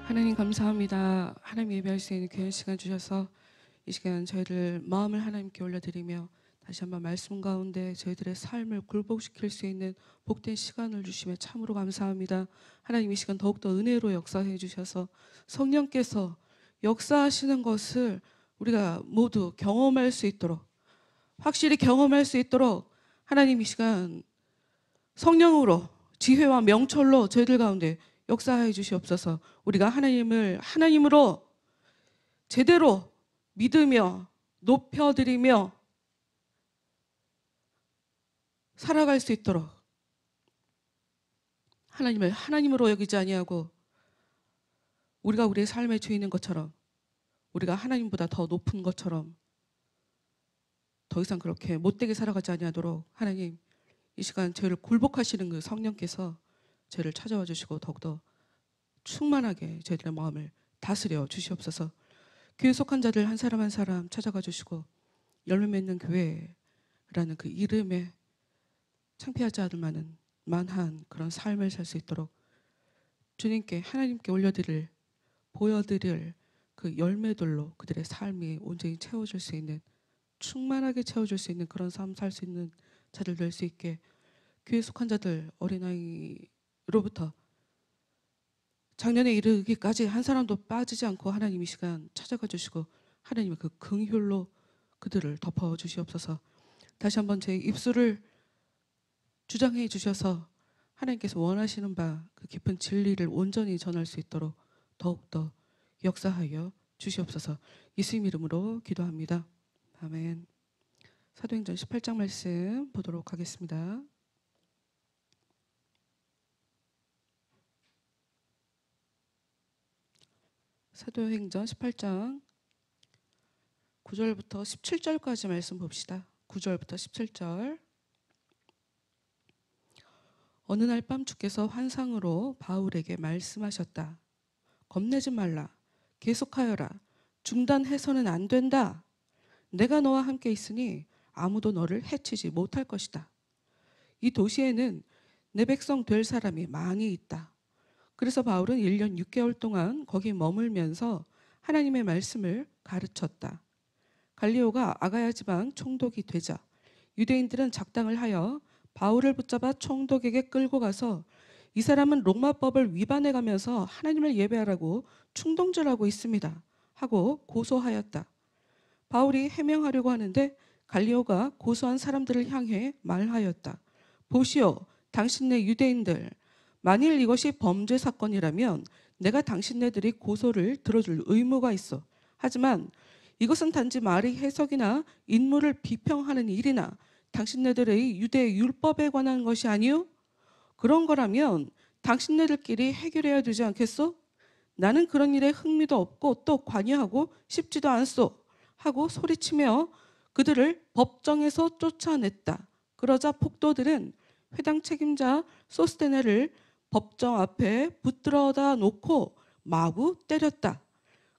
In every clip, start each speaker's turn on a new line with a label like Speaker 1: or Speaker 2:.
Speaker 1: 하나님 감사합니다. 하나님 예배할 수 있는 귀한 시간 주셔서 이 시간 저희들 마음을 하나님께 올려드리며 다시 한번 말씀 가운데 저희들의 삶을 굴복시킬 수 있는 복된 시간을 주시며 참으로 감사합니다. 하나님 이 시간 더욱더 은혜로 역사해 주셔서 성령께서 역사하시는 것을 우리가 모두 경험할 수 있도록, 확실히 경험할 수 있도록 하나님 이 시간 성령으로 지혜와 명철로 저희들 가운데 역사해 주시옵소서. 우리가 하나님을 하나님으로 제대로 믿으며 높여드리며 살아갈 수 있도록, 하나님을 하나님으로 여기지 아니하고 우리가 우리의 삶의 주인인 것처럼, 우리가 하나님보다 더 높은 것처럼 더 이상 그렇게 못되게 살아가지 아니하도록 하나님 이 시간 저희를 굴복하시는 그 성령께서 저희를 찾아와 주시고 더욱더 충만하게 저희들의 마음을 다스려 주시옵소서. 교회 속한 자들 한 사람 한 사람 찾아가 주시고 열매 맺는 교회라는 그 이름에 창피하지 않을 만한 그런 삶을 살 수 있도록 주님께 하나님께 올려드릴 보여드릴 그 열매들로 그들의 삶이 온전히 채워줄 수 있는, 충만하게 채워줄 수 있는 그런 삶 살 수 있는 자들 될 수 있게 교회 속한 자들 어린아이로부터 작년에 이르기까지 한 사람도 빠지지 않고 하나님 이 시간 찾아가 주시고 하나님의 그 긍휼로 그들을 덮어 주시옵소서. 다시 한번 제 입술을 주장해 주셔서 하나님께서 원하시는 바 그 깊은 진리를 온전히 전할 수 있도록 더욱더 역사하여 주시옵소서. 예수님 이름으로 기도합니다. 아멘. 사도행전 18장 말씀 보도록 하겠습니다. 사도행전 18장 9절부터 17절까지 말씀 봅시다. 9절부터 17절. 어느 날 밤 주께서 환상으로 바울에게 말씀하셨다. 겁내지 말라. 계속하여라. 중단해서는 안 된다. 내가 너와 함께 있으니 아무도 너를 해치지 못할 것이다. 이 도시에는 내 백성 될 사람이 많이 있다. 그래서 바울은 1년 6개월 동안 거기 머물면서 하나님의 말씀을 가르쳤다. 갈리오가 아가야 지방 총독이 되자 유대인들은 작당을 하여 바울을 붙잡아 총독에게 끌고 가서 이 사람은 로마법을 위반해 가면서 하나님을 예배하라고 충동질하고 있습니다 하고 고소하였다. 바울이 해명하려고 하는데 갈리오가 고소한 사람들을 향해 말하였다. 보시오, 당신네 유대인들, 만일 이것이 범죄 사건이라면 내가 당신네들이 고소를 들어줄 의무가 있어. 하지만 이것은 단지 말의 해석이나 인물을 비평하는 일이나 당신네들의 유대 율법에 관한 것이 아니요? 그런 거라면 당신네들끼리 해결해야 되지 않겠소? 나는 그런 일에 흥미도 없고 또 관여하고 싶지도 않소 하고 소리치며 그들을 법정에서 쫓아냈다. 그러자 폭도들은 회당 책임자 소스테네를 법정 앞에 붙들어다 놓고 마구 때렸다.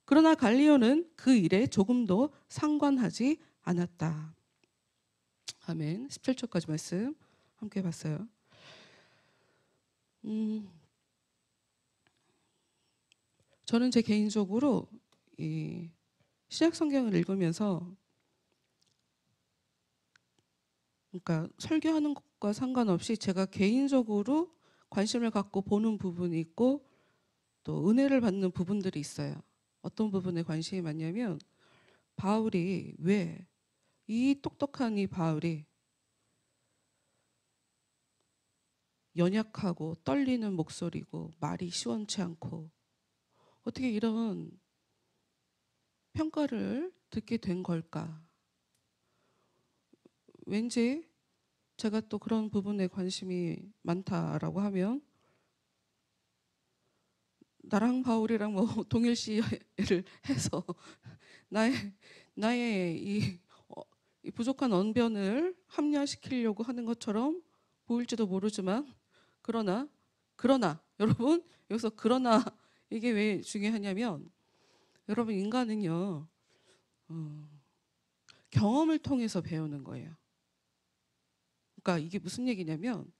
Speaker 1: 그러나 갈리오는 그 일에 조금도 상관하지 않았다. 아멘. 17절까지 말씀 함께 봤어요. 저는 제 개인적으로 이 신약 성경을 읽으면서, 그러니까 설교하는 것과 상관없이 제가 개인적으로 관심을 갖고 보는 부분이 있고 또 은혜를 받는 부분들이 있어요. 어떤 부분에 관심이 많냐면 바울이 왜 이 똑똑한 이 바울이 연약하고 떨리는 목소리고 말이 시원치 않고 어떻게 이런 평가를 듣게 된 걸까? 왠지 제가 또 그런 부분에 관심이 많다라고 하면 나랑 바울이랑 뭐 동일시를 해서 나의 이 부족한 언변을 합리화시키려고 하는 것처럼 보일지도 모르지만 그러나 여러분 여기서 그러나 이게 왜 중요하냐면 여러분 인간은요 경험을 통해서 배우는 거예요. 그러니까 이게 무슨 얘기냐면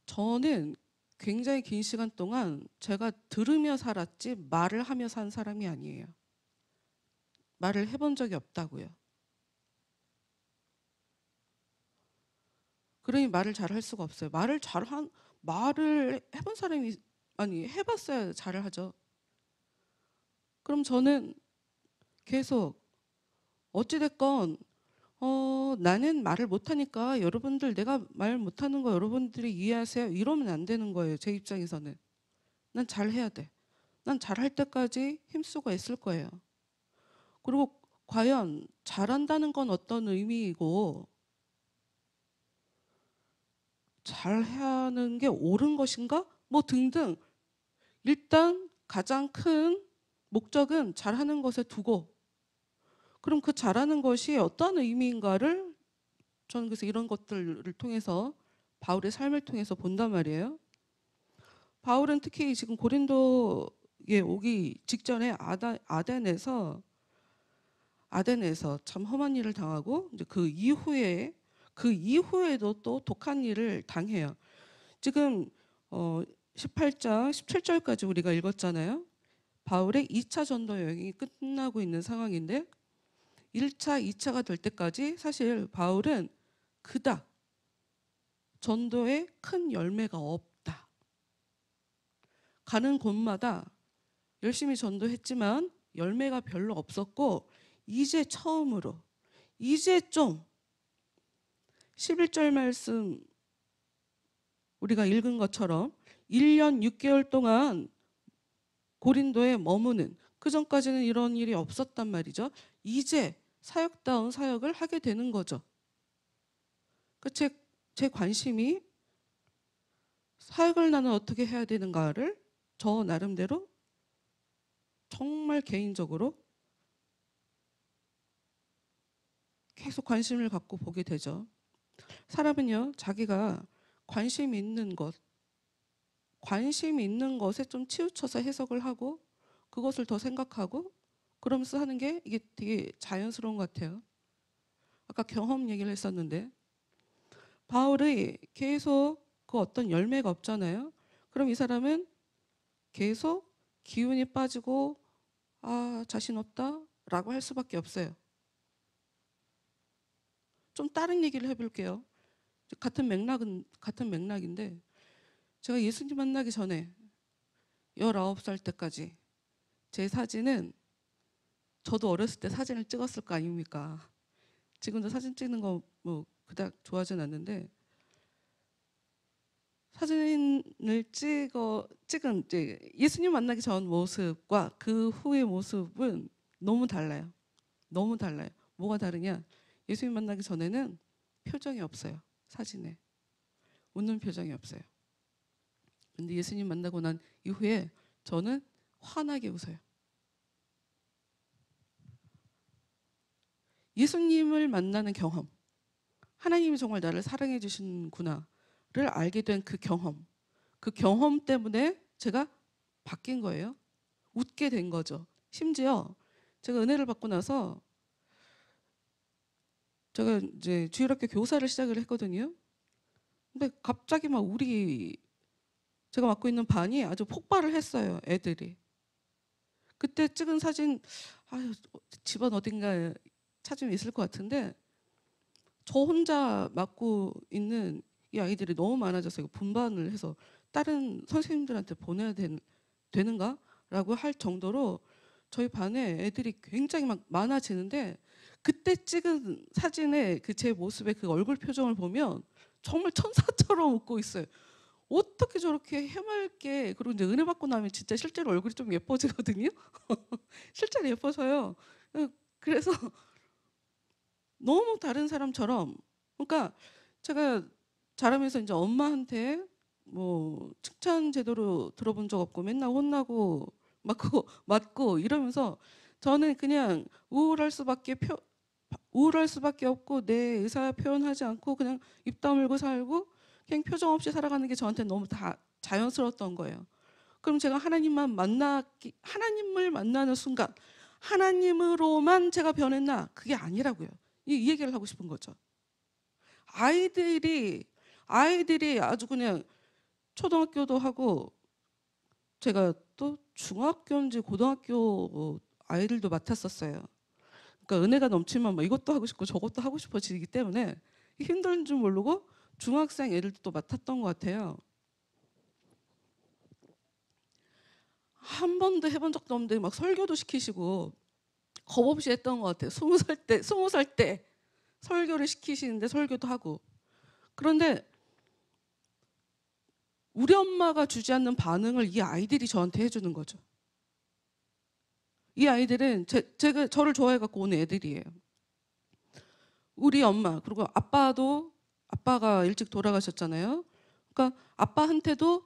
Speaker 1: 저는 굉장히 긴 시간 동안 제가 들으며 살았지 말을 하며 산 사람이 아니에요. 말을 해본 적이 없다고요. 그러니 말을 잘 할 수가 없어요. 말을 해본 사람이 아니 해봤어야 잘을 하죠. 그럼 저는 계속 어찌됐건 나는 말을 못하니까 여러분들 내가 말 못하는 거 여러분들이 이해하세요. 이러면 안 되는 거예요. 제 입장에서는. 난 잘해야 돼. 난 잘할 때까지 힘쓰고 애쓸 거예요. 그리고 과연 잘한다는 건 어떤 의미이고 잘하는 게 옳은 것인가? 뭐 등등. 일단 가장 큰 목적은 잘하는 것에 두고 그럼 그 잘하는 것이 어떤 의미인가를 저는 그래서 이런 것들을 통해서 바울의 삶을 통해서 본단 말이에요. 바울은 특히 지금 고린도에 오기 직전에 아덴에서 참 험한 일을 당하고 이제 그 이후에도 또 독한 일을 당해요. 지금 18장 17절까지 우리가 읽었잖아요. 바울의 2차 전도 여행이 끝나고 있는 상황인데 1차, 2차가 될 때까지 사실 바울은 그닥 전도에 큰 열매가 없다. 가는 곳마다 열심히 전도했지만 열매가 별로 없었고 이제 처음으로 이제 좀 11절 말씀 우리가 읽은 것처럼 1년 6개월 동안 고린도에 머무는 그 전까지는 이런 일이 없었단 말이죠. 이제 사역다운 사역을 하게 되는 거죠. 제 관심이 사역을 나는 어떻게 해야 되는가를 저 나름대로 정말 개인적으로 계속 관심을 갖고 보게 되죠. 사람은요, 자기가 관심 있는 것에 좀 치우쳐서 해석을 하고 그것을 더 생각하고 그러면서 하는 게 이게 되게 자연스러운 것 같아요. 아까 경험 얘기를 했었는데 바울이 계속 그 어떤 열매가 없잖아요. 그럼 이 사람은 계속 기운이 빠지고 자신 없다라고 할 수밖에 없어요. 좀 다른 얘기를 해볼게요. 같은 맥락인데 제가 예수님 만나기 전에 19살 때까지 제 사진은 저도 어렸을 때 사진을 찍었을 거 아닙니까? 지금도 사진 찍는 거 뭐 그닥 좋아하진 않는데 사진을 찍은 이제 예수님 만나기 전 모습과 그 후의 모습은 너무 달라요. 너무 달라요. 뭐가 다르냐? 예수님 만나기 전에는 표정이 없어요. 사진에. 웃는 표정이 없어요. 근데 예수님 만나고 난 이후에 저는 환하게 웃어요. 예수님을 만나는 경험. 하나님이 정말 나를 사랑해 주시는구나를 알게 된 그 경험 때문에 제가 바뀐 거예요. 웃게 된 거죠. 심지어 제가 은혜를 받고 나서 제가 이제 주일학교 교사를 시작을 했거든요. 근데 갑자기 막 제가 맡고 있는 반이 아주 폭발을 했어요. 애들이. 그때 찍은 사진 집안 어딘가에 찾으면 있을 것 같은데 저 혼자 맡고 있는 이 아이들이 너무 많아져서 분반을 해서 다른 선생님들한테 보내야 되는가? 라고 할 정도로 저희 반에 애들이 굉장히 막 많아지는데 그때 찍은 사진의 제 모습의 그 얼굴 표정을 보면 정말 천사처럼 웃고 있어요. 어떻게 저렇게 해맑게 그리고 이제 은혜 받고 나면 진짜 실제로 얼굴이 좀 예뻐지거든요. 실제로 예뻐서요. 그래서 너무 다른 사람처럼 그러니까 제가 자라면서 이제 엄마한테 뭐 칭찬 제대로 들어본 적 없고 맨날 혼나고 맞고 이러면서 저는 그냥 우울할 수밖에 없고 내 의사 표현하지 않고 그냥 입 다물고 살고 그냥 표정 없이 살아가는 게 저한테 너무 다 자연스러웠던 거예요. 그럼 제가 하나님을 만나는 순간 하나님으로만 제가 변했나? 그게 아니라고요. 이 얘기를 하고 싶은 거죠. 아이들이 아주 그냥 초등학교도 하고 제가 또 중학교인지 고등학교 아이들도 맡았었어요. 그러니까 은혜가 넘치면 뭐 이것도 하고 싶고 저것도 하고 싶어지기 때문에 힘든 줄 모르고 중학생 애들도 또 맡았던 것 같아요. 한 번도 해본 적도 없는데 막 설교도 시키시고 겁 없이 했던 것 같아요. 20살 때 설교를 시키시는데 설교도 하고. 그런데 우리 엄마가 주지 않는 반응을 이 아이들이 저한테 해주는 거죠. 이 아이들은 제가 저를 좋아해갖고 온 애들이에요. 우리 엄마 그리고 아빠가 일찍 돌아가셨잖아요. 그러니까 아빠한테도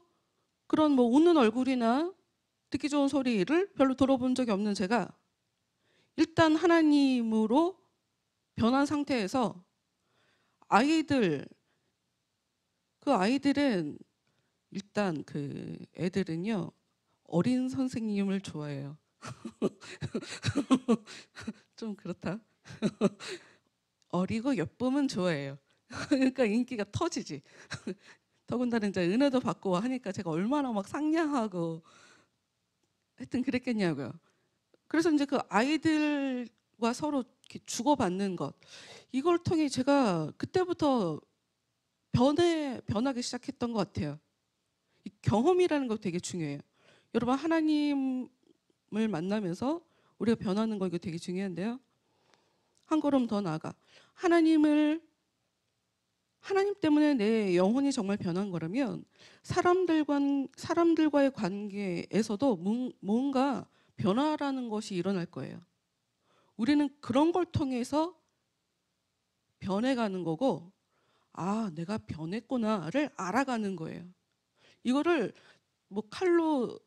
Speaker 1: 그런 뭐 웃는 얼굴이나 듣기 좋은 소리를 별로 들어본 적이 없는 제가 일단 하나님으로 변한 상태에서 아이들은 일단 그 애들은요 어린 선생님을 좋아해요. 좀 그렇다. 어리고 예쁨은 좋아해요. 그러니까 인기가 터지지. 더군다나 이제 은혜도 받고 하니까 제가 얼마나 막 상냥하고 하여튼 그랬겠냐고요. 그래서 이제 그 아이들과 서로 이렇게 주고받는 것 이걸 통해 제가 그때부터 변하기 시작했던 것 같아요. 이 경험이라는 거 되게 중요해요. 여러분 하나님을 만나면서 우리가 변하는 거 이거 되게 중요한데요. 한 걸음 더 나아가 하나님 때문에 내 영혼이 정말 변한 거라면 사람들과의 관계에서도 뭔가 변화라는 것이 일어날 거예요. 우리는 그런 걸 통해서 변해가는 거고, 아, 내가 변했구나를 알아가는 거예요. 이거를 뭐 칼로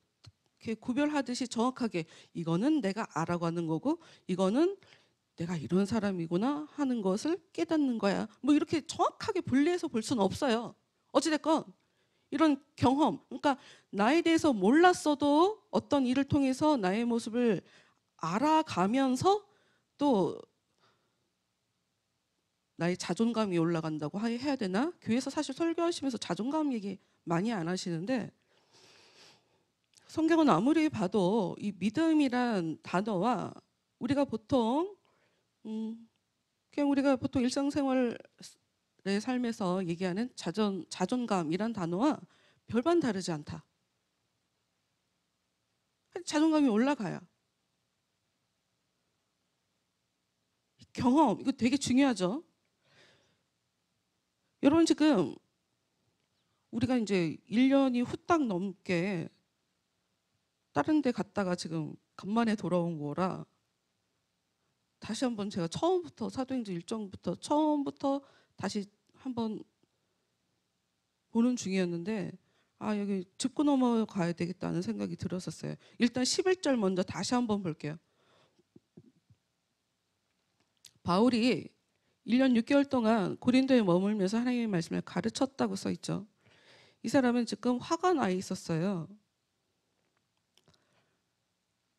Speaker 1: 이렇게 구별하듯이 정확하게 이거는 내가 알아가는 거고, 이거는 내가 이런 사람이구나 하는 것을 깨닫는 거야. 뭐 이렇게 정확하게 분리해서 볼 수는 없어요. 어찌됐건 이런 경험, 그러니까 나에 대해서 몰랐어도 어떤 일을 통해서 나의 모습을 알아가면서 또 나의 자존감이 올라간다고 해야 되나? 교회에서 사실 설교하시면서 자존감 얘기 많이 안 하시는데 성경은 아무리 봐도 이 믿음이란 단어와 우리가 보통 그냥 우리가 보통 일상생활의 삶에서 얘기하는 자존감이란 단어와 별반 다르지 않다. 자존감이 올라가요. 경험, 이거 되게 중요하죠. 여러분 지금 우리가 이제 1년이 후딱 넘게 다른 데 갔다가 지금 간만에 돌아온 거라 다시 한번 제가 처음부터 사도행전 1장부터 처음부터 다시 한번 보는 중이었는데 아 여기 짚고 넘어가야 되겠다는 생각이 들었었어요. 일단 11절 먼저 다시 한번 볼게요. 바울이 1년 6개월 동안 고린도에 머물면서 하나님의 말씀을 가르쳤다고 써있죠. 이 사람은 지금 화가 나 있었어요.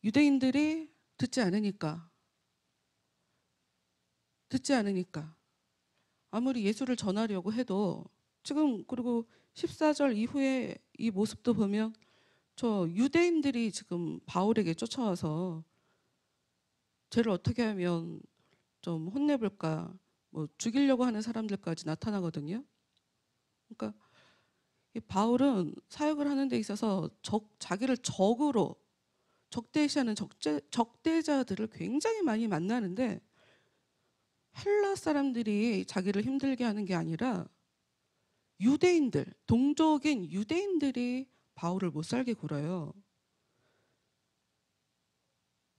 Speaker 1: 유대인들이 듣지 않으니까 아무리 예수를 전하려고 해도 지금 그리고 14절 이후에 이 모습도 보면 저 유대인들이 지금 바울에게 쫓아와서 쟤를 어떻게 하면 좀 혼내볼까 뭐 죽이려고 하는 사람들까지 나타나거든요. 그러니까 이 바울은 사역을 하는 데 있어서 자기를 적으로 적대시하는 적대자들을 굉장히 많이 만나는데 헬라 사람들이 자기를 힘들게 하는 게 아니라 유대인들, 동족인 유대인들이 바울을 못 살게 굴어요.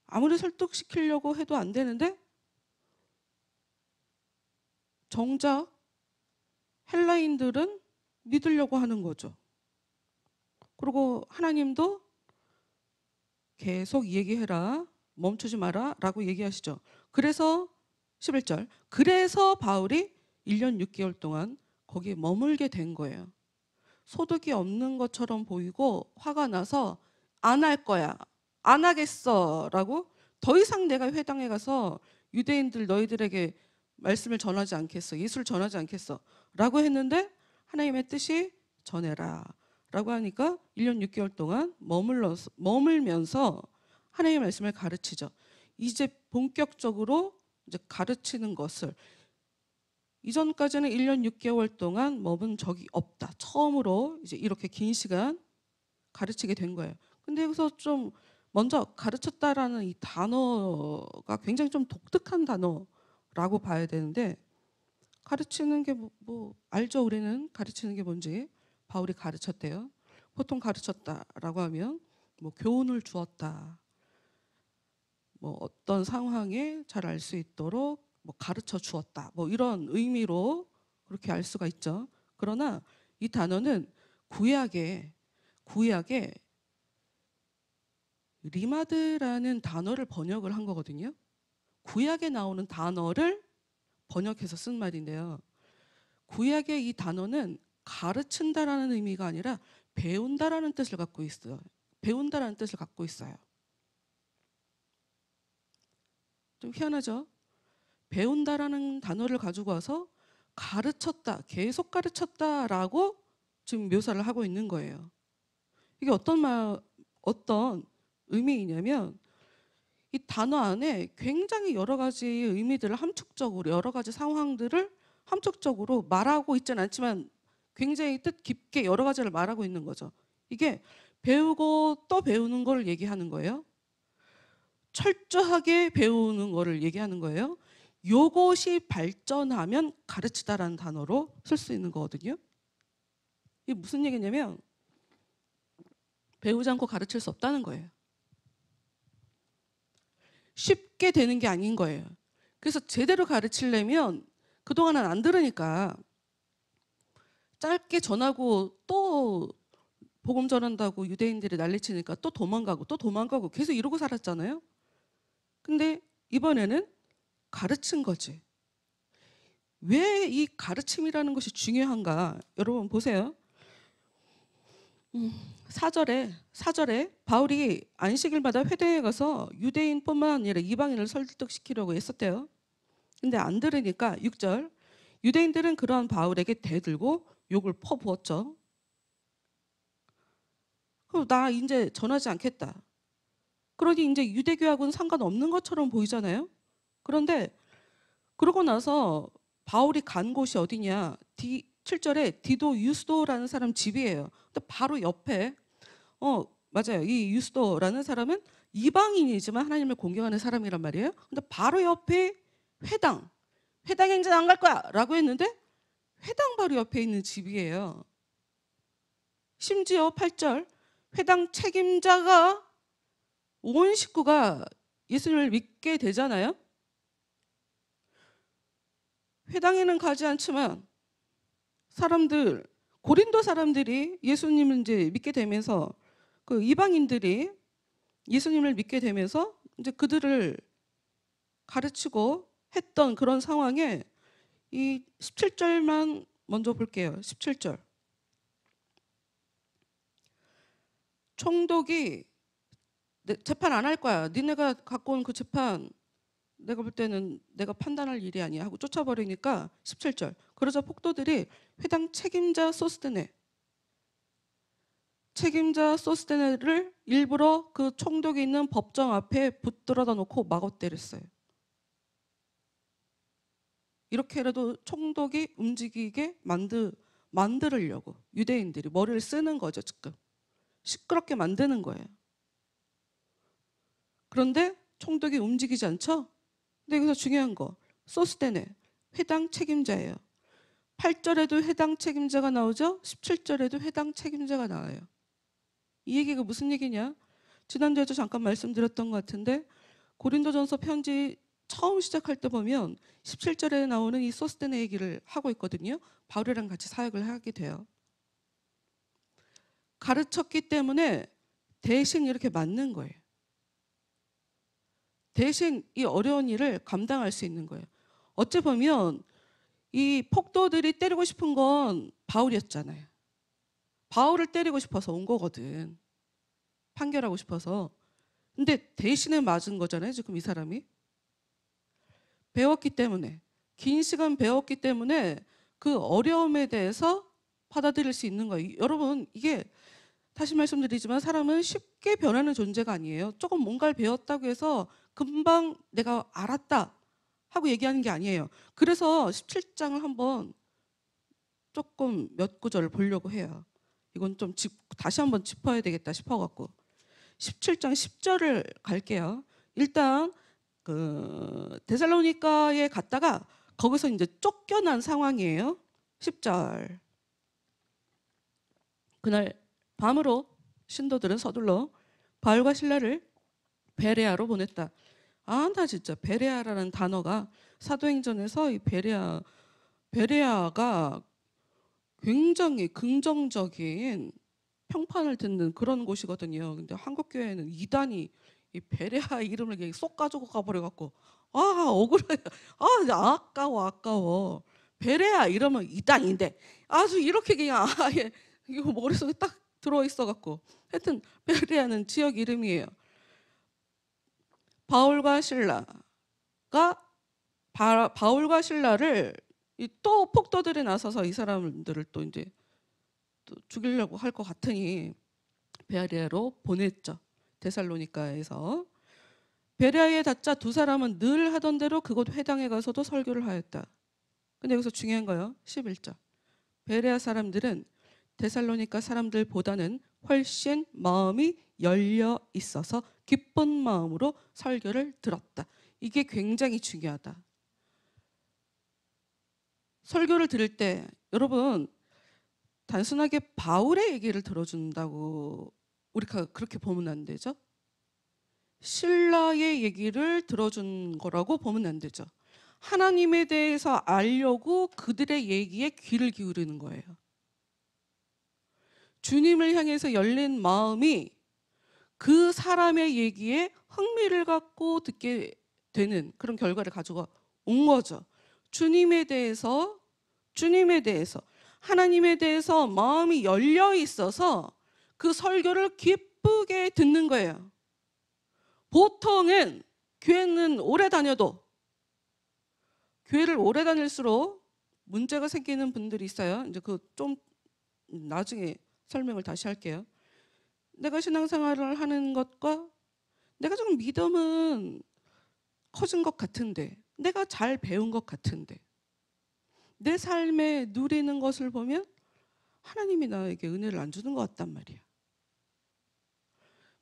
Speaker 1: 아무리 설득시키려고 해도 안 되는데 정작 헬라인들은 믿으려고 하는 거죠. 그리고 하나님도 계속 얘기해라, 멈추지 마라 라고 얘기하시죠. 그래서 11절 그래서 바울이 1년 6개월 동안 거기에 머물게 된 거예요. 소득이 없는 것처럼 보이고 화가 나서 안 할 거야, 안 하겠어 라고 더 이상 내가 회당에 가서 유대인들 너희들에게 말씀을 전하지 않겠어, 예수를 전하지 않겠어 라고 했는데 하나님의 뜻이 전해라 라고 하니까 1년 6개월 동안 머물면서 하나님의 말씀을 가르치죠. 이제 본격적으로 이제 가르치는 것을, 이전까지는 1년 6개월 동안 머문 적이 없다. 처음으로 이제 이렇게 긴 시간 가르치게 된 거예요. 근데 여기서 좀 먼저 가르쳤다라는 이 단어가 굉장히 좀 독특한 단어라고 봐야 되는데, 가르치는 게 뭐 알죠? 우리는 가르치는 게 뭔지. 바울이 가르쳤대요. 보통 가르쳤다라고 하면 뭐 교훈을 주었다, 뭐 어떤 상황에 잘 알 수 있도록 뭐 가르쳐 주었다, 뭐 이런 의미로 그렇게 알 수가 있죠. 그러나 이 단어는 구약에 리마드라는 단어를 번역을 한 거거든요. 구약에 나오는 단어를 번역해서 쓴 말인데요. 구약의 이 단어는 가르친다라는 의미가 아니라 배운다라는 뜻을 갖고 있어요. 배운다라는 뜻을 갖고 있어요. 좀 희한하죠? 배운다라는 단어를 가지고 와서 가르쳤다, 계속 가르쳤다라고 지금 묘사를 하고 있는 거예요. 이게 어떤 의미이냐면, 이 단어 안에 굉장히 여러 가지 의미들을 함축적으로, 여러 가지 상황들을 함축적으로 말하고 있지는 않지만 굉장히 뜻 깊게 여러 가지를 말하고 있는 거죠. 이게 배우고 또 배우는 걸 얘기하는 거예요. 철저하게 배우는 거를 얘기하는 거예요. 요것이 발전하면 가르치다라는 단어로 쓸 수 있는 거거든요. 이게 무슨 얘기냐면, 배우지 않고 가르칠 수 없다는 거예요. 쉽게 되는 게 아닌 거예요. 그래서 제대로 가르치려면, 그동안은 안 들으니까 짧게 전하고 또 복음 전한다고 유대인들이 난리치니까 또 도망가고 계속 이러고 살았잖아요. 근데 이번에는 가르친 거지. 왜 이 가르침이라는 것이 중요한가? 여러분 보세요. 4절에 바울이 안식일마다 회당에 가서 유대인뿐만 아니라 이방인을 설득시키려고 했었대요. 근데 안 들으니까 6절, 유대인들은 그러한 바울에게 대들고 욕을 퍼부었죠. 그럼 나 이제 전하지 않겠다. 그러니 이제 유대교하고는 상관없는 것처럼 보이잖아요. 그런데 그러고 나서 바울이 간 곳이 어디냐? 7절에 디도 유스도라는 사람 집이에요. 근데 바로 옆에, 맞아요. 이 유스도라는 사람은 이방인이지만 하나님을 공경하는 사람이란 말이에요. 근데 바로 옆에 회당에 이제 안 갈 거야 라고 했는데, 회당 바로 옆에 있는 집이에요. 심지어 8절, 회당 책임자가, 온 식구가 예수님을 믿게 되잖아요. 회당에는 가지 않지만 고린도 사람들이 예수님을 이제 믿게 되면서, 그 이방인들이 예수님을 믿게 되면서 이제 그들을 가르치고 했던 그런 상황에, 이 17절만 먼저 볼게요. 17절. 총독이 재판 안 할 거야. 니네가 갖고 온 그 재판 내가 볼 때는 내가 판단할 일이 아니야 하고 쫓아버리니까 17절. 그러자 폭도들이 회당 책임자 소스테네를 일부러 그 총독이 있는 법정 앞에 붙들어다 놓고 마구 때렸어요. 이렇게라도 총독이 움직이게 만들으려고 유대인들이 머리를 쓰는 거죠. 지금 시끄럽게 만드는 거예요. 그런데 총독이 움직이지 않죠? 근데 여기서 중요한 거, 소스테네, 회당 책임자예요. 8절에도 회당 책임자가 나오죠? 17절에도 회당 책임자가 나와요. 이 얘기가 무슨 얘기냐? 지난주에도 잠깐 말씀드렸던 것 같은데, 고린도전서 편지 처음 시작할 때 보면 17절에 나오는 이 소스테네 얘기를 하고 있거든요. 바울이랑 같이 사역을 하게 돼요. 가르쳤기 때문에 대신 이렇게 맞는 거예요. 대신 이 어려운 일을 감당할 수 있는 거예요. 어찌 보면 이 폭도들이 때리고 싶은 건 바울이었잖아요. 바울을 때리고 싶어서 온 거거든. 판결하고 싶어서. 근데 대신에 맞은 거잖아요. 지금 이 사람이. 배웠기 때문에, 긴 시간 배웠기 때문에 그 어려움에 대해서 받아들일 수 있는 거예요. 여러분, 이게 다시 말씀드리지만 사람은 쉽게 변하는 존재가 아니에요. 조금 뭔가를 배웠다고 해서 금방 내가 알았다 하고 얘기하는 게 아니에요. 그래서 17장을 한번 조금 몇 구절을 보려고 해요. 이건 좀 다시 한번 짚어야 되겠다 싶어갖고 17장 10절을 갈게요. 일단 그 데살로니가에 갔다가 거기서 이제 쫓겨난 상황이에요. 10절. 그날 밤으로 신도들은 서둘러 바울과 실라를 베레아로 보냈다. 아, 나 진짜 베레아라는 단어가 사도행전에서 이 베레아가 굉장히 긍정적인 평판을 듣는 그런 곳이거든요. 근데 한국 교회는 이단이 이 베레아 이름을 그냥 쏙 가지고 가버려갖고 억울해. 아까워. 베레아 이러면 이단인데 아주 이렇게 그냥 아예 이거 머릿속에 딱 들어있어갖고 하여튼 베레아는 지역 이름이에요. 바울과 신라를 또 폭도들이 나서서 이 사람들을 또 이제 또 죽이려고 할 것 같으니 베레아로 보냈죠. 데살로니가에서. 베레아에 닿자 두 사람은 늘 하던 대로 그곳 회당에 가서도 설교를 하였다. 근데 여기서 중요한 거예요. 11절. 베레아 사람들은 데살로니가 사람들보다는 훨씬 마음이 열려 있어서 기쁜 마음으로 설교를 들었다. 이게 굉장히 중요하다. 설교를 들을 때 여러분 단순하게 바울의 얘기를 들어준다고 우리가 그렇게 보면 안 되죠. 신라의 얘기를 들어준 거라고 보면 안 되죠. 하나님에 대해서 알려고 그들의 얘기에 귀를 기울이는 거예요. 주님을 향해서 열린 마음이 그 사람의 얘기에 흥미를 갖고 듣게 되는 그런 결과를 가지고 온 거죠. 주님에 대해서 하나님에 대해서 마음이 열려 있어서 그 설교를 기쁘게 듣는 거예요. 보통은 교회는 오래 다녀도 교회를 오래 다닐수록 문제가 생기는 분들이 있어요. 이제 그 좀 나중에 설명을 다시 할게요. 내가 신앙생활을 하는 것과 내가 좀 믿음은 커진 것 같은데 내가 잘 배운 것 같은데 내 삶에 누리는 것을 보면 하나님이 나에게 은혜를 안 주는 것 같단 말이야.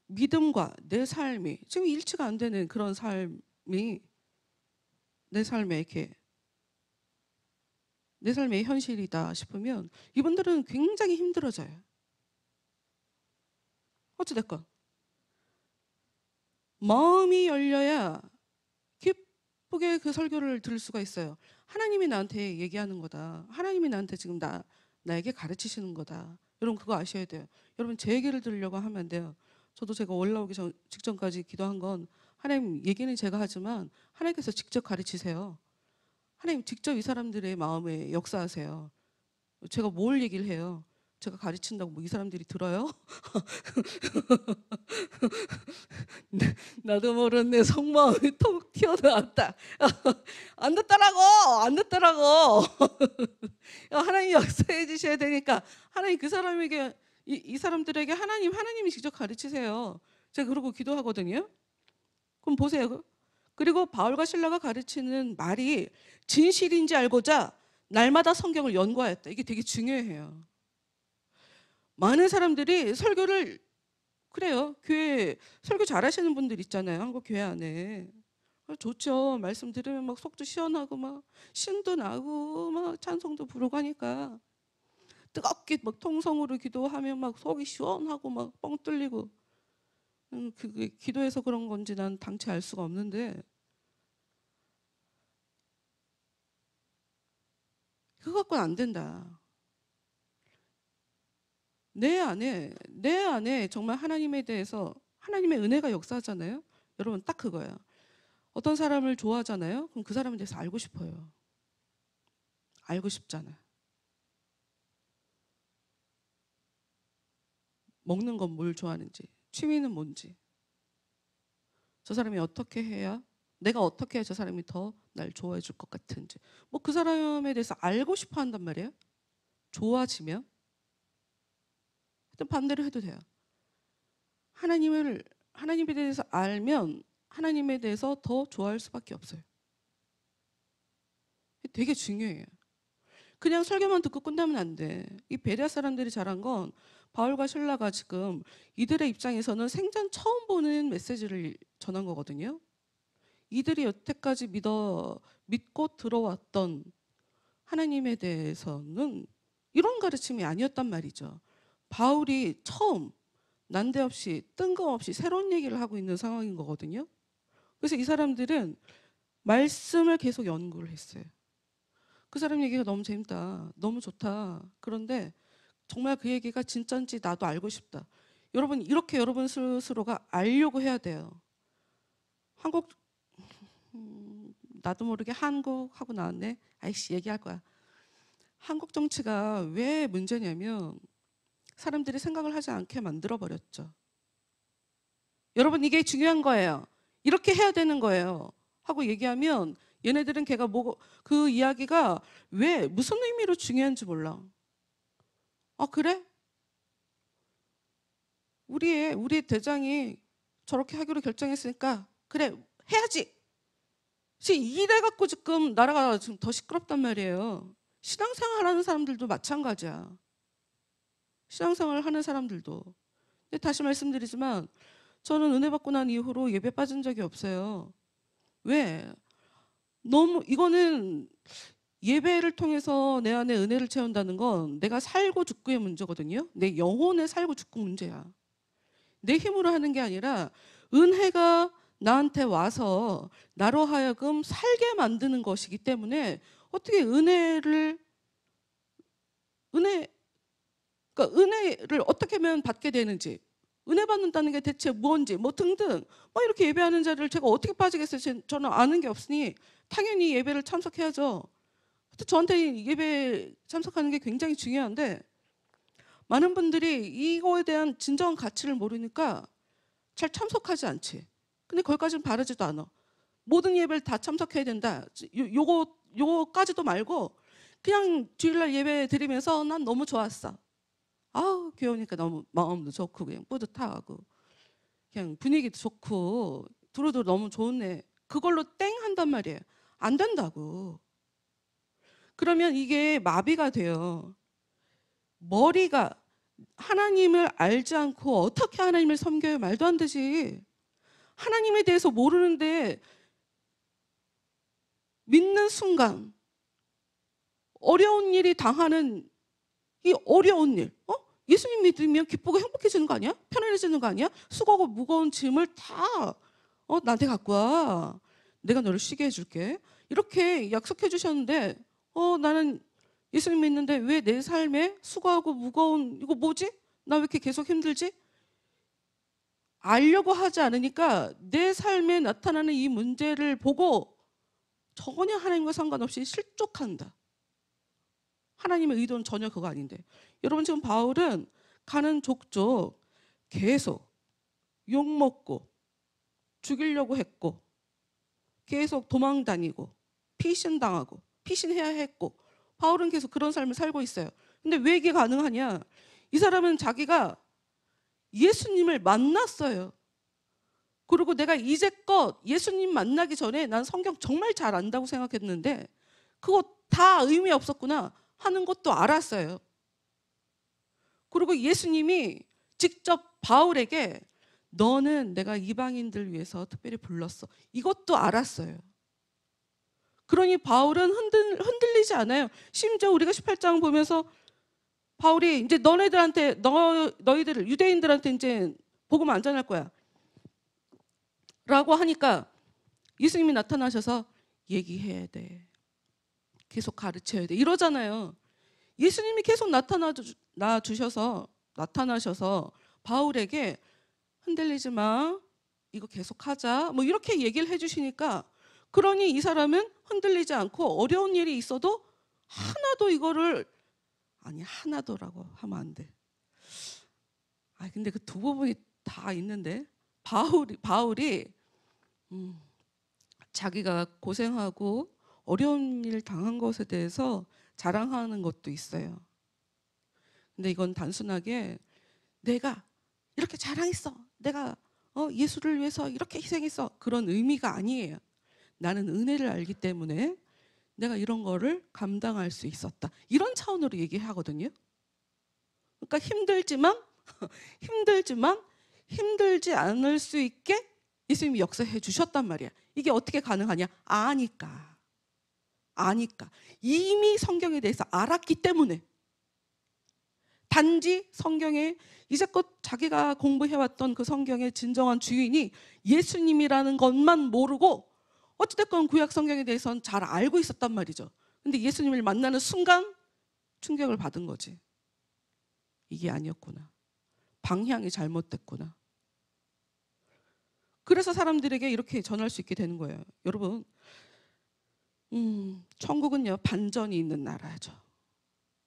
Speaker 1: 믿음과 내 삶이 지금 일치가 안 되는 그런 삶이 내 삶에 이렇게 내 삶의 현실이다 싶으면 이분들은 굉장히 힘들어져요. 어찌됐건 마음이 열려야 기쁘게 그 설교를 들을 수가 있어요. 하나님이 나한테 얘기하는 거다. 하나님이 나한테 지금 나에게 가르치시는 거다. 여러분 그거 아셔야 돼요. 여러분 제 얘기를 들으려고 하면 안 돼요. 저도 제가 올라오기 직전까지 기도한 건 하나님 얘기는 제가 하지만 하나님께서 직접 가르치세요. 하나님 직접 이 사람들의 마음에 역사하세요. 제가 뭘 얘기를 해요? 제가 가르친다고 뭐 이 사람들이 들어요? 나도 모르는 내 속마음이 톡 튀어나왔다. 안 듣더라고. 하나님 역사해 주셔야 되니까 하나님 그 사람에게 이 사람들에게 하나님이 직접 가르치세요. 제가 그러고 기도하거든요. 그럼 보세요. 그리고 바울과 실라가 가르치는 말이 진실인지 알고자 날마다 성경을 연구하였다. 이게 되게 중요해요. 많은 사람들이 설교를 그래요. 교회 설교 잘하시는 분들 있잖아요. 한국 교회 안에. 좋죠. 말씀 들으면 막 속도 시원하고 막 신도 나고 막 찬송도 부르고 하니까 뜨겁게 막 통성으로 기도하면 막 속이 시원하고 막 뻥 뚫리고 그게 기도해서 그런 건지 난 당최 알 수가 없는데 그거 갖고는 안 된다. 내 안에 정말 하나님에 대해서 하나님의 은혜가 역사하잖아요. 여러분 딱 그거예요. 어떤 사람을 좋아하잖아요. 그럼 그 사람에 대해서 알고 싶어요. 알고 싶잖아. 먹는 건 뭘 좋아하는지, 취미는 뭔지, 저 사람이 어떻게 해야 내가 어떻게 해야 저 사람이 더 날 좋아해 줄 것 같은지 뭐 그 사람에 대해서 알고 싶어 한단 말이에요. 좋아지면 또 반대로 해도 돼요. 하나님에 대해서 알면 하나님에 대해서 더 좋아할 수밖에 없어요. 되게 중요해요. 그냥 설교만 듣고 끝나면 안 돼. 이 베레아 사람들이 잘한 건 바울과 실라가 지금 이들의 입장에서는 생전 처음 보는 메시지를 전한 거거든요. 이들이 여태까지 믿고 들어왔던 하나님에 대해서는 이런 가르침이 아니었단 말이죠. 바울이 처음 난데없이 뜬금없이 새로운 얘기를 하고 있는 상황인 거거든요. 그래서 이 사람들은 말씀을 계속 연구를 했어요. 그 사람 얘기가 너무 재밌다. 너무 좋다. 그런데 정말 그 얘기가 진짜인지 나도 알고 싶다. 여러분, 이렇게 여러분 스스로가 알려고 해야 돼요. 나도 모르게 한국 하고 나왔네. 아이씨, 얘기할 거야. 한국 정치가 왜 문제냐면 사람들이 생각을 하지 않게 만들어버렸죠. 여러분, 이게 중요한 거예요. 이렇게 해야 되는 거예요. 하고 얘기하면 얘네들은 그 이야기가 왜 무슨 의미로 중요한지 몰라. 아, 그래? 우리의 대장이 저렇게 하기로 결정했으니까 그래, 해야지. 이래갖고 지금 나라가 지금 더 시끄럽단 말이에요. 신앙생활 하는 사람들도 마찬가지야. 신앙생활 하는 사람들도. 근데 다시 말씀드리지만 저는 은혜 받고 난 이후로 예배 빠진 적이 없어요. 왜? 이거는 예배를 통해서 내 안에 은혜를 채운다는 건 내가 살고 죽고의 문제거든요. 내 영혼의 살고 죽고 문제야. 내 힘으로 하는 게 아니라 은혜가 나한테 와서 나로 하여금 살게 만드는 것이기 때문에 어떻게 그러니까 은혜를 어떻게 하면 받게 되는지, 은혜 받는다는 게 대체 뭔지 뭐 등등 이렇게 예배하는 자리를 제가 어떻게 빠지겠어요. 저는 아는 게 없으니 당연히 예배를 참석해야죠. 저한테 예배 참석하는 게 굉장히 중요한데 많은 분들이 이거에 대한 진정한 가치를 모르니까 잘 참석하지 않지. 근데 거기까지는 바르지도 않아. 모든 예배를 다 참석해야 된다. 요거까지도 말고 그냥 주일날 예배 드리면서 난 너무 좋았어. 아우, 교회 오니까 너무 마음도 좋고 그냥 뿌듯하고 그냥 분위기도 좋고 두루두루 너무 좋네. 그걸로 땡 한단 말이에요. 안 된다고. 그러면 이게 마비가 돼요. 머리가 하나님을 알지 않고 어떻게 하나님을 섬겨요? 말도 안 되지. 하나님에 대해서 모르는데 믿는 순간 어려운 일이 당하는 이 어려운 일, 예수님 믿으면 기쁘고 행복해지는 거 아니야? 편안해지는 거 아니야? 수고하고 무거운 짐을 다 나한테 갖고 와. 내가 너를 쉬게 해줄게. 이렇게 약속해 주셨는데 나는 예수님 믿는데 왜 내 삶에 수고하고 무거운 이거 뭐지? 나 왜 이렇게 계속 힘들지? 알려고 하지 않으니까 내 삶에 나타나는 이 문제를 보고 전혀 하나님과 상관없이 실족한다. 하나님의 의도는 전혀 그거 아닌데. 여러분, 지금 바울은 가는 족족 계속 욕먹고 죽이려고 했고 계속 도망다니고 피신당하고 피신해야 했고 바울은 계속 그런 삶을 살고 있어요. 근데 왜 이게 가능하냐? 이 사람은 자기가 예수님을 만났어요. 그리고 내가 이제껏 예수님 만나기 전에 난 성경 정말 잘 안다고 생각했는데 그거 다 의미 없었구나 하는 것도 알았어요. 그리고 예수님이 직접 바울에게 너는 내가 이방인들 위해서 특별히 불렀어. 이것도 알았어요. 그러니 바울은 흔들리지 않아요. 심지어 우리가 18장 보면서 바울이 이제 너희들 유대인들한테 이제 복음 안 전할 거야. 라고 하니까 예수님이 나타나셔서 얘기해야 돼. 계속 가르쳐야 돼. 이러잖아요. 예수님이 계속 나타나셔서 바울에게 흔들리지 마. 이거 계속 하자. 뭐 이렇게 얘기를 해주시니까 그러니 이 사람은 흔들리지 않고 어려운 일이 있어도 하나도라고 하면 안 돼. 근데 그 두 부분이 다 있는데 바울이 자기가 고생하고 어려운 일 당한 것에 대해서 자랑하는 것도 있어요. 근데 이건 단순하게 내가 이렇게 자랑했어. 내가 예수를 위해서 이렇게 희생했어. 그런 의미가 아니에요. 나는 은혜를 알기 때문에 내가 이런 거를 감당할 수 있었다. 이런 차원으로 얘기하거든요. 그러니까 힘들지만 힘들지 않을 수 있게 예수님이 역사해 주셨단 말이야. 이게 어떻게 가능하냐? 아니까. 이미 성경에 대해서 알았기 때문에. 단지 성경에 이제껏 자기가 공부해왔던 그 성경의 진정한 주인이 예수님이라는 것만 모르고 어찌됐건 구약 성경에 대해서는 잘 알고 있었단 말이죠. 근데 예수님을 만나는 순간 충격을 받은 거지. 이게 아니었구나. 방향이 잘못됐구나. 그래서 사람들에게 이렇게 전할 수 있게 되는 거예요. 여러분, 천국은요 반전이 있는 나라죠.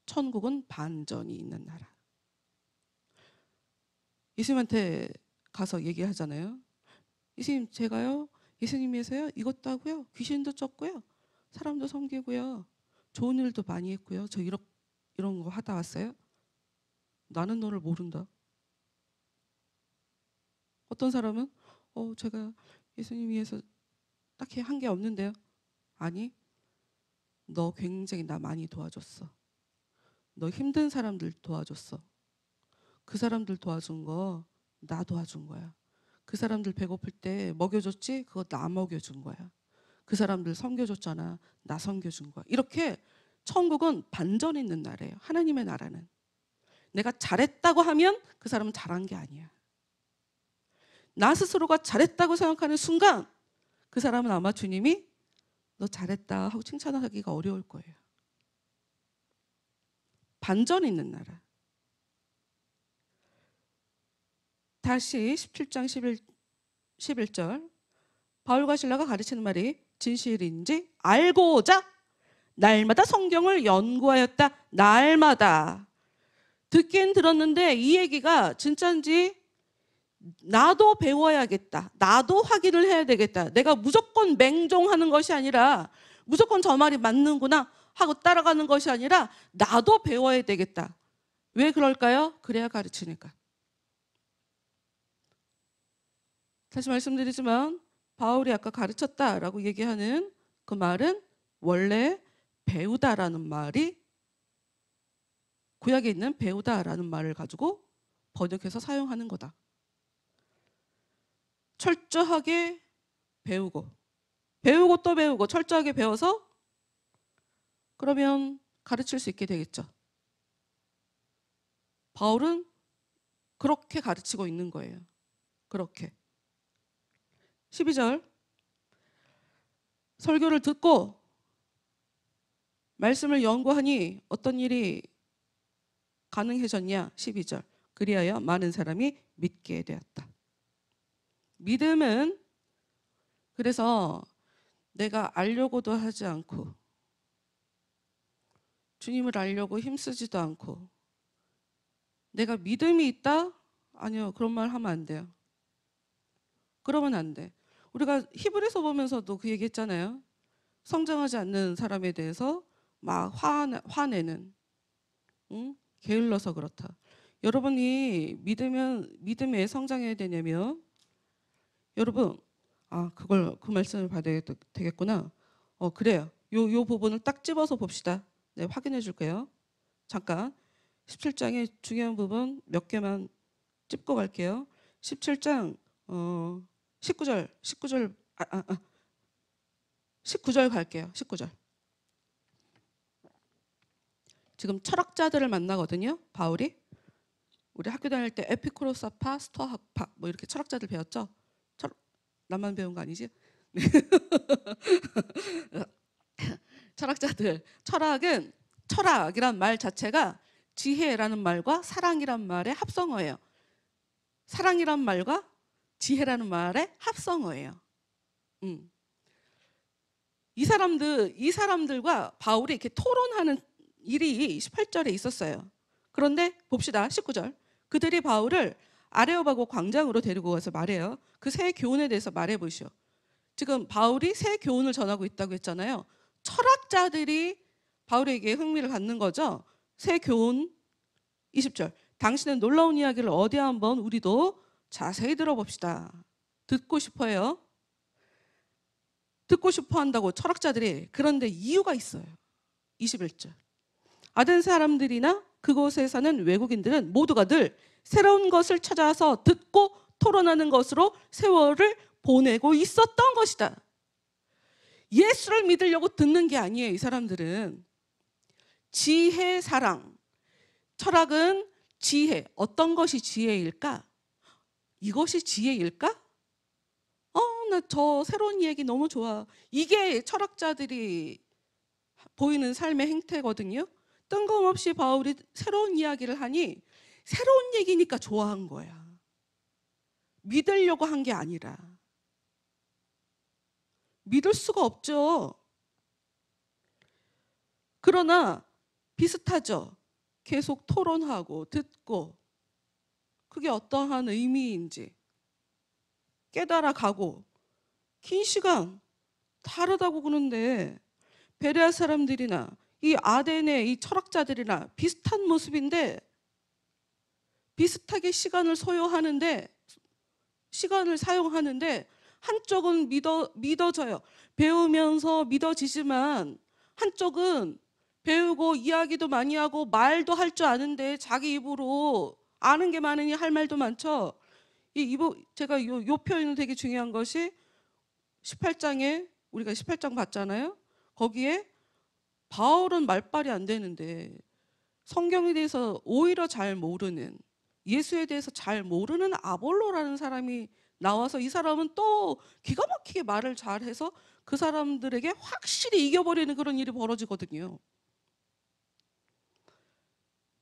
Speaker 1: 천국은 반전이 있는 나라. 예수님한테 가서 얘기하잖아요. 예수님, 제가요 예수님 위해서요 이것도 하고요, 귀신도 쫓고요, 사람도 섬기고요, 좋은 일도 많이 했고요, 저 이런 거 하다 왔어요. 나는 너를 모른다. 어떤 사람은 제가 예수님 위해서 딱히 한 게 없는데요. 아니, 너 굉장히 나 많이 도와줬어. 너 힘든 사람들 도와줬어. 그 사람들 도와준 거 나 도와준 거야. 그 사람들 배고플 때 먹여줬지? 그거 나 먹여준 거야. 그 사람들 섬겨줬잖아. 나 섬겨준 거야. 이렇게 천국은 반전 있는 나라예요. 하나님의 나라는. 내가 잘했다고 하면 그 사람은 잘한 게 아니야. 나 스스로가 잘했다고 생각하는 순간 그 사람은 아마 주님이 너 잘했다 하고 칭찬하기가 어려울 거예요. 반전 있는 나라. 다시 17장 11절 바울과 실라가 가르치는 말이 진실인지 알고자 날마다 성경을 연구하였다. 날마다. 듣긴 들었는데 이 얘기가 진짜인지 나도 배워야겠다. 나도 확인을 해야 되겠다. 내가 무조건 맹종하는 것이 아니라 무조건 저 말이 맞는구나 하고 따라가는 것이 아니라 나도 배워야 되겠다. 왜 그럴까요? 그래야 가르치니까. 다시 말씀드리지만 바울이 아까 가르쳤다라고 얘기하는 그 말은 원래 배우다라는 말이 구약에 있는 배우다라는 말을 가지고 번역해서 사용하는 거다. 철저하게 배우고 또 배우고 철저하게 배워서 그러면 가르칠 수 있게 되겠죠. 바울은 그렇게 가르치고 있는 거예요. 그렇게. 12절 설교를 듣고 말씀을 연구하니 어떤 일이 가능해졌냐? 12절 그리하여 많은 사람이 믿게 되었다. 믿음은 그래서 내가 알려고도 하지 않고 주님을 알려고 힘쓰지도 않고 내가 믿음이 있다? 아니요, 그런 말 하면 안 돼요. 그러면 안 돼. 우리가 히브리서 보면서도 그 얘기했잖아요. 성장하지 않는 사람에 대해서 막 화내는, 게을러서 그렇다. 여러분이 믿음에 성장해야 되냐면, 여러분, 그 말씀을 받아야 되겠구나. 그래요. 요 부분을 딱 집어서 봅시다. 네, 확인해 줄게요. 잠깐. 17장의 중요한 부분 몇 개만 찝고 갈게요. 17장 19절 갈게요. 19절. 지금 철학자들을 만나거든요. 바울이. 우리 학교 다닐 때 에피쿠로스파, 스토아파 뭐 이렇게 철학자들 배웠죠? 나만 배운 거 아니지? 네. 철학자들. 철학이란 말 자체가 지혜라는 말과 사랑이란 말의 합성어예요. 사랑이란 말과 지혜라는 말의 합성어예요. 이 사람들과 바울이 이렇게 토론하는 일이 18절에 있었어요. 그런데 봅시다. 19절. 그들이 바울을 아레오바고 광장으로 데리고 가서 말해요. 그 새 교훈에 대해서 말해 보시오. 지금 바울이 새 교훈을 전하고 있다고 했잖아요. 철학자들이 바울에게 흥미를 갖는 거죠. 새 교훈 20절. 당신의 놀라운 이야기를 어디 한번 우리도 자세히 들어봅시다. 듣고 싶어요. 듣고 싶어 한다고 철학자들이. 그런데 이유가 있어요. 21절. 아덴 사람들이나 그곳에 사는 외국인들은 모두가 늘 새로운 것을 찾아서 듣고 토론하는 것으로 세월을 보내고 있었던 것이다. 예수를 믿으려고 듣는 게 아니에요. 이 사람들은 지혜, 사랑. 철학은 지혜. 어떤 것이 지혜일까? 이것이 지혜일까? 나 저 새로운 얘기 너무 좋아. 이게 철학자들이 보이는 삶의 행태거든요. 뜬금없이 바울이 새로운 이야기를 하니 새로운 얘기니까 좋아한 거야. 믿으려고 한 게 아니라. 믿을 수가 없죠. 그러나 비슷하죠. 계속 토론하고 듣고 그게 어떠한 의미인지 깨달아가고 긴 시간 다르다고 그러는데 베레아 사람들이나 이 아덴의 이 철학자들이나 비슷한 모습인데 비슷하게 시간을 소요하는데 시간을 사용하는데 한쪽은 믿어져요. 배우면서 믿어지지만 한쪽은 배우고 이야기도 많이 하고 말도 할 줄 아는데 자기 입으로 아는 게 많으니 할 말도 많죠. 제가 요 표현은 되게 중요한 것이 18장에 우리가 18장 봤잖아요. 거기에 바울은 말빨이 안 되는데 성경에 대해서 오히려 잘 모르는 예수에 대해서 잘 모르는 아볼로라는 사람이 나와서 이 사람은 또 기가 막히게 말을 잘해서 그 사람들에게 확실히 이겨버리는 그런 일이 벌어지거든요.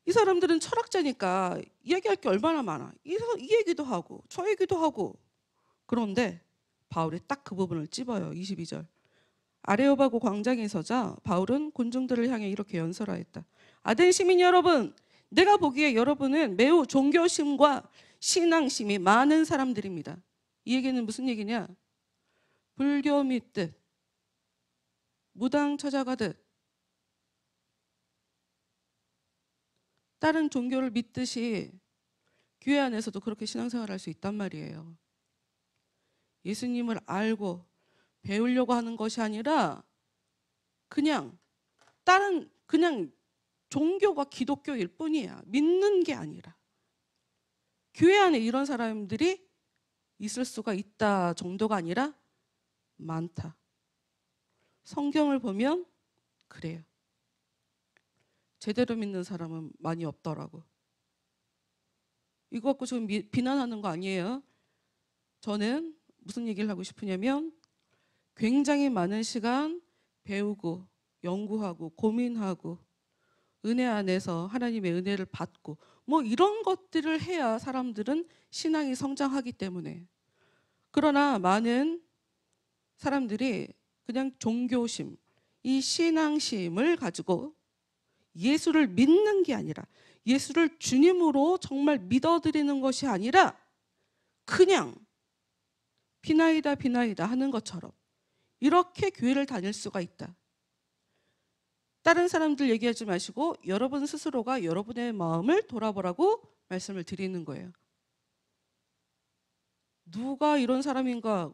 Speaker 1: 이 사람들은 철학자니까 이야기할 게 얼마나 많아. 이 얘기도 하고 저 얘기도 하고. 그런데 바울이 딱 그 부분을 찝어요. 22절. 아레오바고 광장에 서자 바울은 군중들을 향해 이렇게 연설하였다. 아덴 시민 여러분, 내가 보기에 여러분은 매우 종교심과 신앙심이 많은 사람들입니다. 이 얘기는 무슨 얘기냐? 불교 믿듯 무당 찾아가듯 다른 종교를 믿듯이 교회 안에서도 그렇게 신앙생활을 할 수 있단 말이에요. 예수님을 알고 배우려고 하는 것이 아니라 그냥 종교가 기독교일 뿐이야. 믿는 게 아니라. 교회 안에 이런 사람들이 있을 수가 있다 정도가 아니라 많다. 성경을 보면 그래요. 제대로 믿는 사람은 많이 없더라고. 이거 갖고 지금 비난하는 거 아니에요. 저는 무슨 얘기를 하고 싶으냐면 굉장히 많은 시간 배우고 연구하고 고민하고 은혜 안에서 하나님의 은혜를 받고 뭐 이런 것들을 해야 사람들은 신앙이 성장하기 때문에. 그러나 많은 사람들이 그냥 종교심, 이 신앙심을 가지고 예수를 믿는 게 아니라 예수를 주님으로 정말 믿어드리는 것이 아니라 그냥 비나이다 비나이다 하는 것처럼 이렇게 교회를 다닐 수가 있다. 다른 사람들 얘기하지 마시고 여러분 스스로가 여러분의 마음을 돌아보라고 말씀을 드리는 거예요. 누가 이런 사람인가?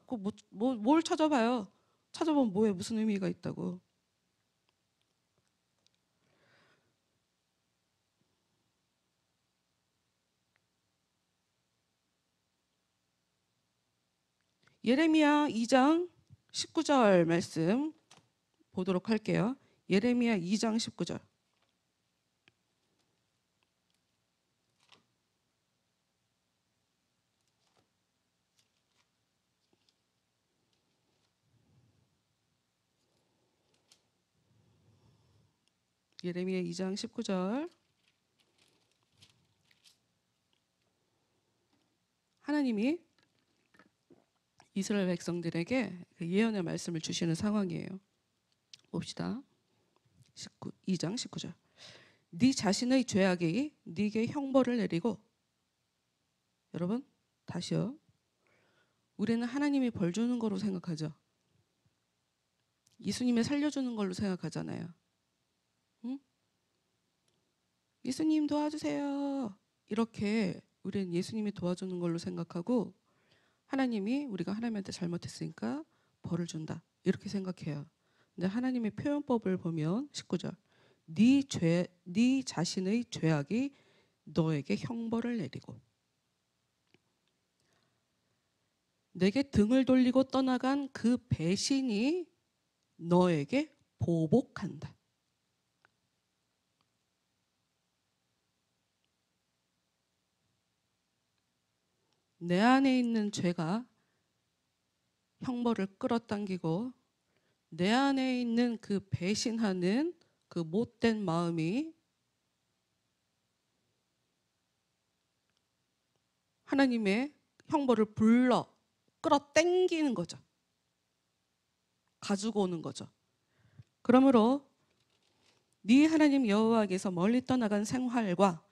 Speaker 1: 뭘 찾아봐요? 찾아보면 뭐에 무슨 의미가 있다고. 예레미야 2장 19절 말씀 보도록 할게요. 예레미야 2장 19절. 예레미야 2장 19절. 하나님이 이스라엘 백성들에게 그 예언의 말씀을 주시는 상황이에요. 봅시다. 2장 19절. 네 자신의 죄악이 네게 형벌을 내리고. 여러분 다시요. 우리는 하나님이 벌 주는 거로 생각하죠. 예수님이 살려주는 걸로 생각하잖아요. 응? 예수님 도와주세요. 이렇게 우리는 예수님이 도와주는 걸로 생각하고 하나님이 우리가 하나님한테 잘못했으니까 벌을 준다 이렇게 생각해요. 근데 하나님의 표현법을 보면 19절 네 자신의 죄악이 너에게 형벌을 내리고 내게 등을 돌리고 떠나간 그 배신이 너에게 보복한다. 내 안에 있는 죄가 형벌을 끌어당기고 내 안에 있는 그 배신하는 그 못된 마음이 하나님의 형벌을 끌어당기는 거죠. 가지고 오는 거죠. 그러므로 네 하나님 여호와께서 멀리 떠나간 생활과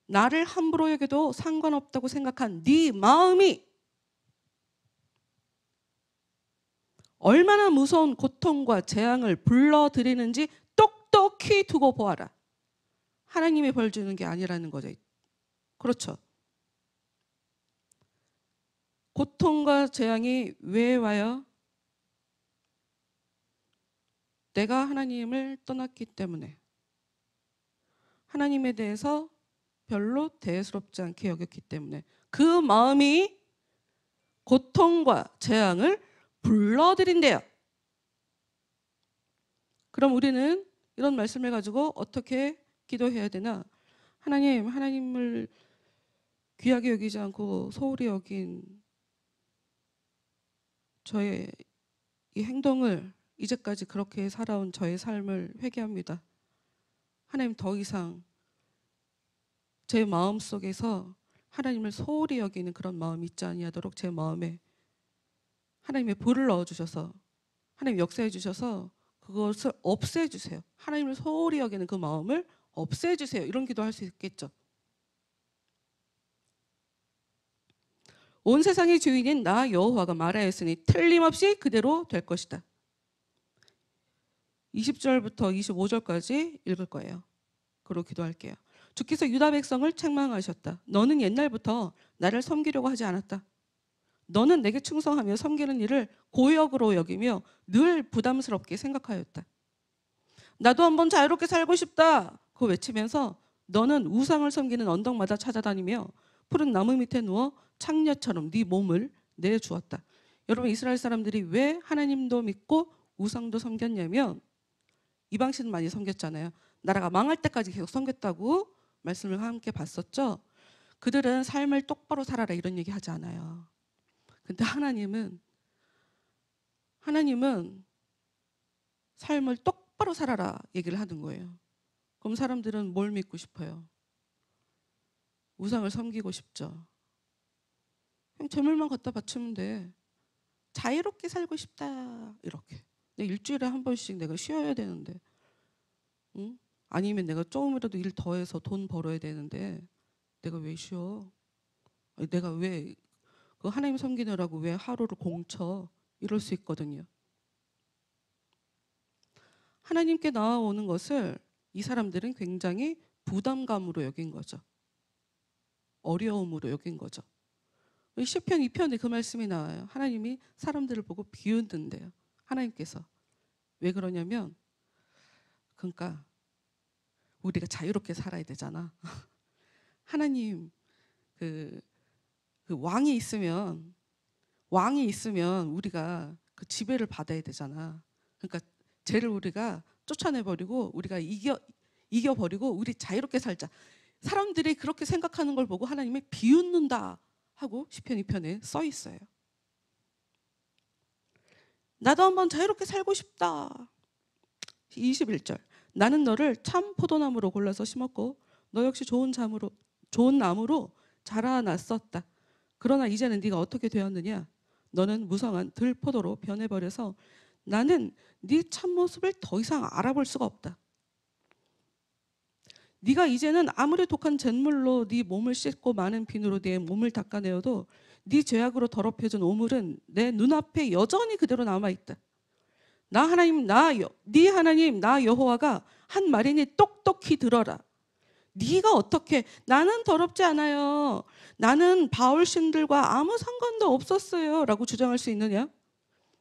Speaker 1: 나를 함부로 여겨도 상관없다고 생각한 네 마음이 얼마나 무서운 고통과 재앙을 불러들이는지 똑똑히 두고 보아라. 하나님이 벌 주는 게 아니라는 거죠. 그렇죠. 고통과 재앙이 왜 와요? 내가 하나님을 떠났기 때문에 하나님에 대해서 별로 대수롭지 않게 여겼기 때문에 그 마음이 고통과 재앙을 불러들인대요. 그럼 우리는 이런 말씀을 가지고 어떻게 기도해야 되나? 하나님을 귀하게 여기지 않고 소홀히 여긴 저의 이 행동을 이제까지 그렇게 살아온 저의 삶을 회개합니다. 하나님 더 이상 제 마음속에서 하나님을 소홀히 여기는 그런 마음이 있지 아니하도록 제 마음에 하나님의 불을 넣어주셔서 하나님 역사해 주셔서 그것을 없애주세요. 하나님을 소홀히 여기는 그 마음을 없애주세요. 이런 기도할 수 있겠죠. 온 세상의 주인인 나 여호와가 말하였으니 틀림없이 그대로 될 것이다. 20절부터 25절까지 읽을 거예요. 그리고 기도할게요. 주께서 유다 백성을 책망하셨다. 너는 옛날부터 나를 섬기려고 하지 않았다. 너는 내게 충성하며 섬기는 일을 고역으로 여기며 늘 부담스럽게 생각하였다. 나도 한번 자유롭게 살고 싶다. 그거 외치면서 너는 우상을 섬기는 언덕마다 찾아다니며 푸른 나무 밑에 누워 창녀처럼 네 몸을 내주었다. 여러분 이스라엘 사람들이 왜 하나님도 믿고 우상도 섬겼냐면 이방신 많이 섬겼잖아요. 나라가 망할 때까지 계속 섬겼다고 말씀을 함께 봤었죠. 그들은 삶을 똑바로 살아라 이런 얘기 하지 않아요. 근데 하나님은 삶을 똑바로 살아라 얘기를 하는 거예요. 그럼 사람들은 뭘 믿고 싶어요? 우상을 섬기고 싶죠. 그냥 재물만 갖다 바치면 돼. 자유롭게 살고 싶다 이렇게. 일주일에 한 번씩 내가 쉬어야 되는데, 응? 아니면 내가 조금이라도 일 더해서 돈 벌어야 되는데 내가 왜 쉬어? 내가 왜 그 하나님 섬기느라고 왜 하루를 공쳐? 이럴 수 있거든요. 하나님께 나아오는 것을 이 사람들은 굉장히 부담감으로 여긴 거죠. 어려움으로 여긴 거죠. 시편 2편에 그 말씀이 나와요. 하나님이 사람들을 보고 비웃는데요. 하나님께서 왜 그러냐면 그러니까 우리가 자유롭게 살아야 되잖아. 하나님 그 왕이 있으면 우리가 그 지배를 받아야 되잖아. 그러니까 죄를 우리가 쫓아내버리고 우리가 이겨버리고 우리 자유롭게 살자. 사람들이 그렇게 생각하는 걸 보고 하나님이 비웃는다 하고 시편 2편에 써 있어요. 나도 한번 자유롭게 살고 싶다. 21절 나는 너를 참 포도나무로 골라서 심었고 너 역시 좋은 나무로 자라났었다. 그러나 이제는 네가 어떻게 되었느냐? 너는 무성한 들포도로 변해버려서 나는 네 참모습을 더 이상 알아볼 수가 없다. 네가 이제는 아무리 독한 잿물로 네 몸을 씻고 많은 비누로 네 몸을 닦아내어도 네 죄악으로 더럽혀진 오물은 내 눈앞에 여전히 그대로 남아있다. 네 하나님 나 여호와가 한 말이니 똑똑히 들어라. 네가 어떻게, 나는 더럽지 않아요. 나는 바울 신들과 아무 상관도 없었어요. 라고 주장할 수 있느냐?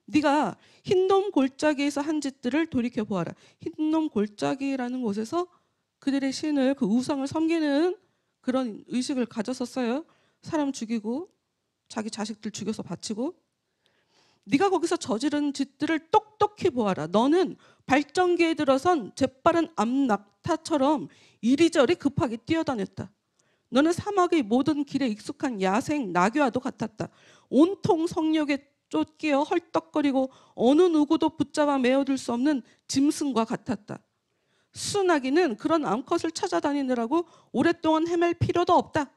Speaker 1: 네가 흰놈 골짜기에서 한 짓들을 돌이켜 보아라. 흰놈 골짜기라는 곳에서 그들의 신을, 그 우상을 섬기는 그런 의식을 가졌었어요. 사람 죽이고 자기 자식들 죽여서 바치고. 네가 거기서 저지른 짓들을 똑똑히 보아라. 너는 발전기에 들어선 재빠른 암낙타처럼 이리저리 급하게 뛰어다녔다. 너는 사막의 모든 길에 익숙한 야생 나귀와도 같았다. 온통 성욕에 쫓기어 헐떡거리고 어느 누구도 붙잡아 메어둘 수 없는 짐승과 같았다. 수나기는 그런 암컷을 찾아다니느라고 오랫동안 헤맬 필요도 없다.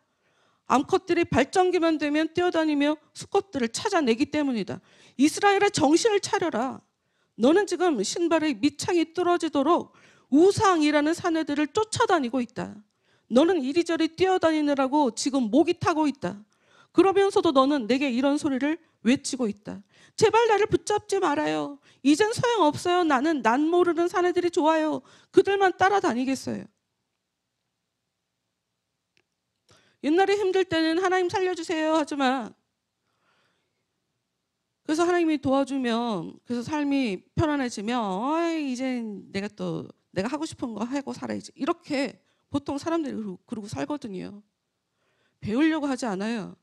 Speaker 1: 암컷들이 발전기만 되면 뛰어다니며 수컷들을 찾아내기 때문이다. 이스라엘아, 정신을 차려라. 너는 지금 신발의 밑창이 뚫어지도록 우상이라는 사내들을 쫓아다니고 있다. 너는 이리저리 뛰어다니느라고 지금 목이 타고 있다. 그러면서도 너는 내게 이런 소리를 외치고 있다. 제발 나를 붙잡지 말아요. 이젠 소용없어요. 나는 난 모르는 사내들이 좋아요. 그들만 따라다니겠어요. 옛날에 힘들 때는 하나님 살려주세요 하지만, 그래서 하나님이 도와주면, 그래서 삶이 편안해지면 이젠 내가 하고 싶은 거 하고 살아야지, 이렇게 보통 사람들이 그러고 살거든요. 배우려고 하지 않아요.